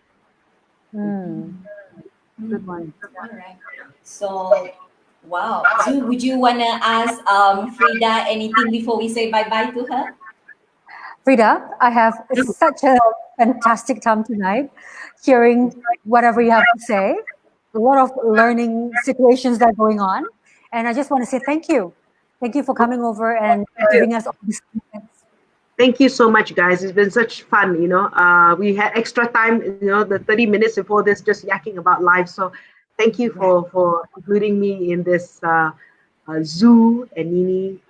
Good one. All right. So, wow. Zoo, would you want to ask Frida anything before we say bye-bye to her? Frida, I have such a fantastic time tonight hearing whatever you have to say. A lot of learning situations that are going on. And I just want to say thank you. Thank you for coming over and giving us all these comments. Thank you so much, guys. It's been such fun. We had extra time, the 30 minutes before this, just yakking about life. So thank you for including me in this Zoo and Nini.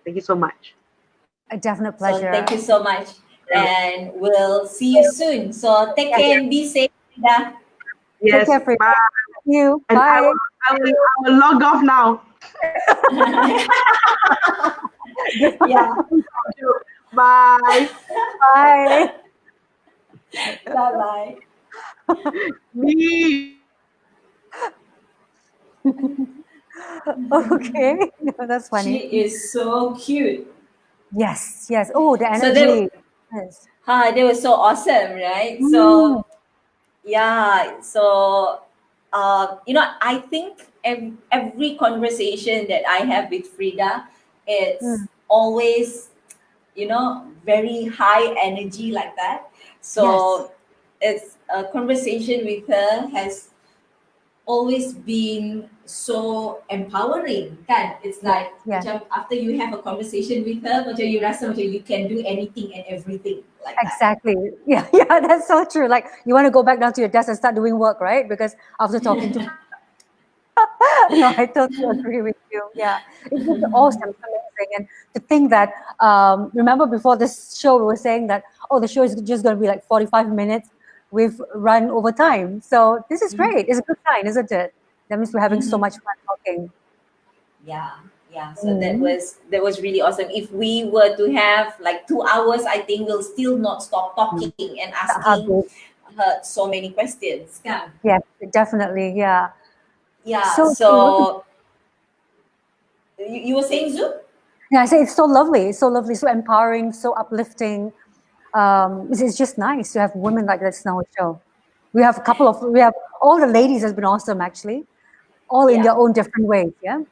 Thank you so much. A definite pleasure. So thank you so much. And we'll see you soon. So take care and be safe, Frida. Yes, Take care, Frida. bye. Thank you. And Bye. I will log off now. Yeah. Bye. Bye. Bye-bye. Me. Okay. That's funny. She is so cute. Yes. Oh, the So energy. Yes. they were so awesome, right? So yeah. So I think every conversation that I have with Frida, it's always, very high energy like that. So it's a conversation with her has always been so empowering, kan? It's like macam after you have a conversation with her, macam you rasa macam you can do anything and everything like that. Exactly. Yeah, that's so true. Like you want to go back down to your desk and start doing work, right? Because after talking to no, I totally agree with you. Yeah, it's just awesome, it's amazing, and to think that remember before this show we were saying that the show is just going to be like 45 minutes. We've run over time, so this is great. It's a good sign, isn't it? That means we're having so much fun talking. Yeah. So that was really awesome. If we were to have like 2 hours, I think we'll still not stop talking and asking her so many questions. Kan? Yes, definitely. Yeah. So you were saying, Zoo? Yeah, I say it's so lovely, so empowering, so uplifting. It's just nice to have women like this on our show. We have all the ladies has been awesome actually, all in their own different ways. Yeah.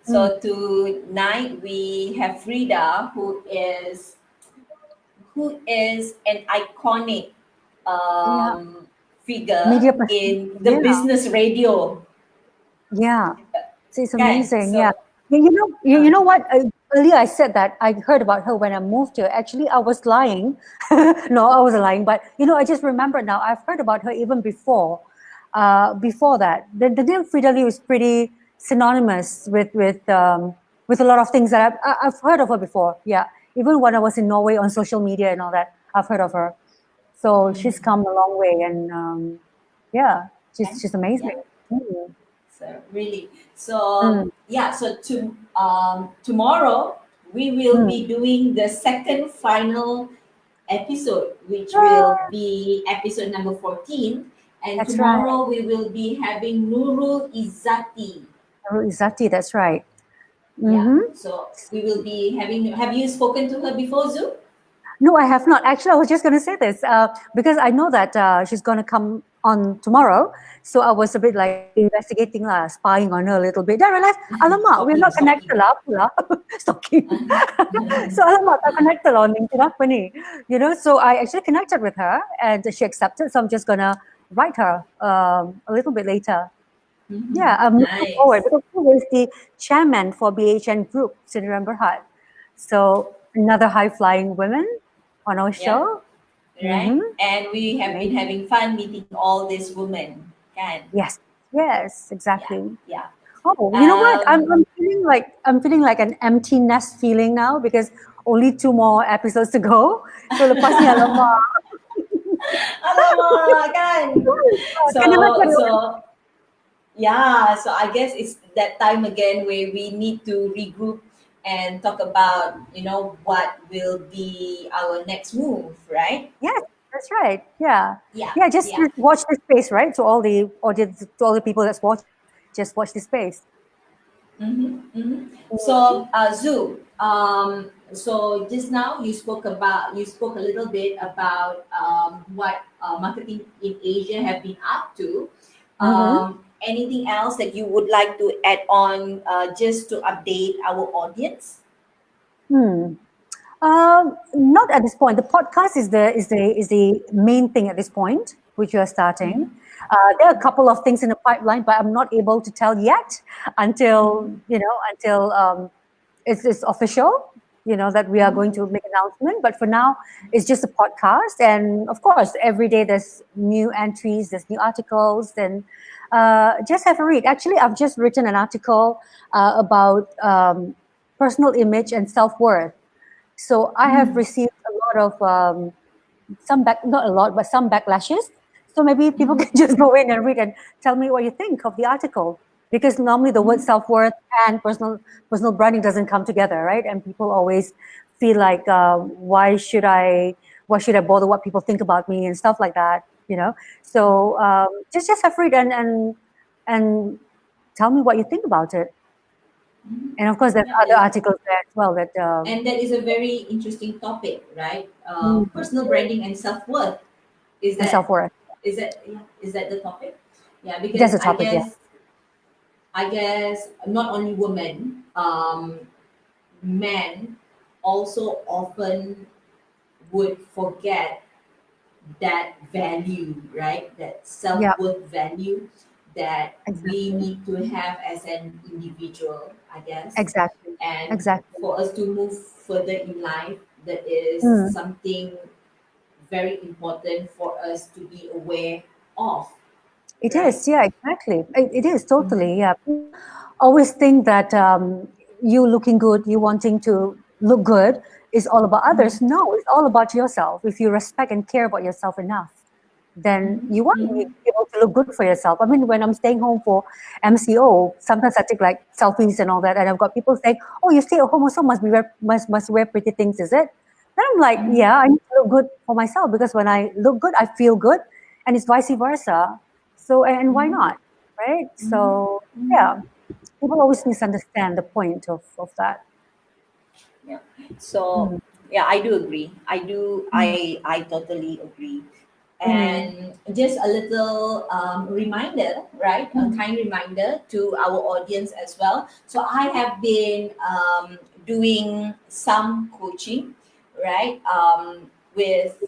So tonight we have Frida, who is an iconic figure in the business radio. Yeah, so it's amazing. So, you know what? earlier I said that I heard about her when I moved here. Actually, I was lying. No, I wasn't lying. But I just remember now. I've heard about her even before. Before that, the name Frida Liu is pretty synonymous with a lot of things that I've heard of her before. Yeah, even when I was in Norway on social media and all that, I've heard of her. So she's come a long way, and yeah, Okay. she's Yeah. amazing. Mm. So really, so Mm. yeah, so tomorrow we will Mm. be doing the second final episode, which will Ah, be episode number 14. And that's right. tomorrow we will be having Nurul Izzati. Exactly, that's right. Yeah, Mm-hmm. so we will be having. Have you spoken to her before, Zoo? No, I have not. Actually, I was just going to say this because I know that she's going to come on tomorrow. So I was a bit like investigating, spying on her a little bit. Then I realized, alamak, we're Stalking, not connected stalking. lah, pula. Stalking. So alamak, tak connected lah, LinkedIn apa ni? So I actually connected with her and she accepted. So I'm just going to write her a little bit later. Yeah, I'm looking forward Nice. because she was the chairman for BHN Group, Sdn Bhd. So another high-flying women on our Yeah, show. right. Mm-hmm. And we have been Amazing. having fun meeting all these women. Can Yes, yes, yeah, exactly. yeah. Oh, you know what? I'm, Um, I'm feeling like an empty nest feeling now because only 2 more episodes to go. So lepas ni alamak. alamak, kan. So, Can imagine. so yeah. So I guess it's that time again where we need to regroup and talk about what will be our next move, right? Yes, that's right. Yeah, Yeah, yeah. Just yeah. watch this space, right? To all the audience, to all the people that's watching, just watch this space. So, Zoo, so just now you spoke a little bit about what marketing in Asia have been up to. Mm-hmm. Anything else that you would like to add on just to update our audience? Hmm. Not at this point. The podcast is the main thing at this point, which we are starting. There are a couple of things in the pipeline, but I'm not able to tell yet until it's official. That we are going to make an announcement. But for now, it's just a podcast, and of course, every day there's new entries, there's new articles, and just have a read. Actually, I've just written an article about personal image and self worth. So I have received a lot of not a lot, but some backlashes. So maybe people can just go in and read and tell me what you think of the article. Because normally the word self worth and personal branding doesn't come together, right? And people always feel like, why should I bother what people think about me and stuff like that. So just have read and tell me what you think about it. And of course, there's Yeah, other articles there as well that. and that is a very interesting topic, right? Mm. Personal branding and self worth. Is And that self-worth. yeah, is that the topic? Yeah, That's because the topic, yeah. I guess not only women, men also often would forget that value, right? That self Yeah, worth value that we exactly. need to have as an individual, I guess. Exactly. And Exactly. for us to move further in life, that is Mm. something very important for us to be aware of, It right? is, yeah, exactly. It is totally, yeah. People always think that you looking good, you wanting to look good is all about others. No, it's all about yourself. If you respect and care about yourself enough, then you want to be able to look good for yourself. I mean, when I'm staying home for MCO, sometimes I take like selfies and all that, and I've got people saying, "Oh, you stay at home, so must wear pretty things, is it?" Then I'm like, "Yeah, I need to look good for myself because when I look good, I feel good, and it's vice versa. So, and why not, right? So, yeah, people always misunderstand the point of that. Yeah. So Mm. yeah, I do agree. I totally agree. Mm. And just a little reminder, right? A Mm. kind reminder to our audience as well. So I have been doing some coaching, right? With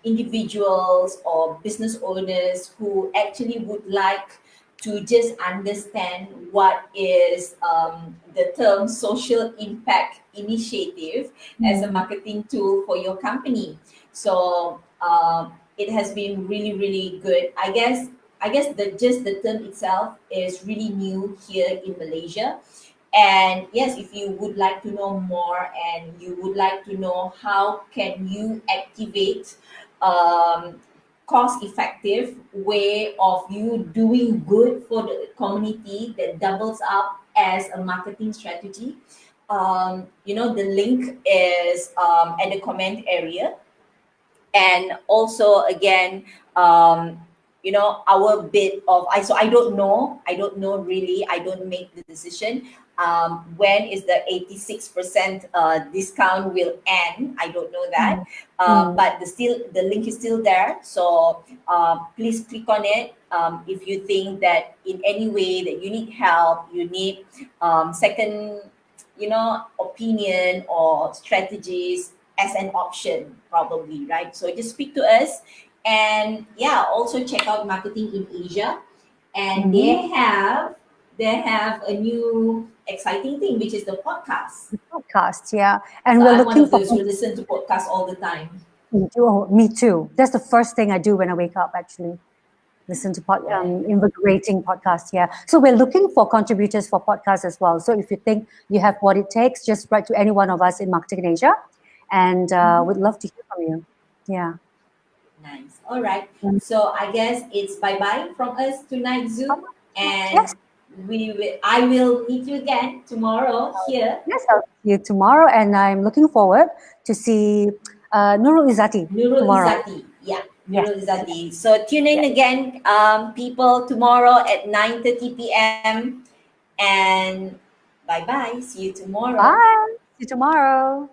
individuals or business owners who actually would like to just understand what is the term social impact initiative as a marketing tool for your company. So it has been really, really good. I guess the term itself is really new here in Malaysia. And yes, if you would like to know more and you would like to know how can you activate cost effective way of you doing good for the community that doubles up as a marketing strategy, the link is at the comment area. And also again, our bit of I don't know really, I don't make the decision when is the 86% discount will end. I don't know that. But the link is still there, so please click on it if you think that in any way that you need help, you need second opinion or strategies as an option, probably, right? So just speak to us. And yeah, also check out Marketing in Asia. And they have a new exciting thing, which is the podcast. Podcast, yeah. And So we're I'm one looking of for those who listen to podcasts all the time. me too. That's the first thing I do when I wake up, actually. Listen to Right. invigorating podcasts, yeah. So we're looking for contributors for podcasts as well. So if you think you have what it takes, just write to any one of us in Marketing in Asia, and we'd love to hear from you. Yeah. Nice. All right. So I guess it's bye bye from us tonight, Zoom. And Yes. I will meet you again tomorrow here. Yes, I'll see you tomorrow, and I'm looking forward to see Nurul Izzati Nurul tomorrow. Izzati. Yeah, Yes, Nurul Izzati. So tune in yes. again, people, tomorrow at 9:30 p.m. And bye bye. See you tomorrow. Bye. See you tomorrow.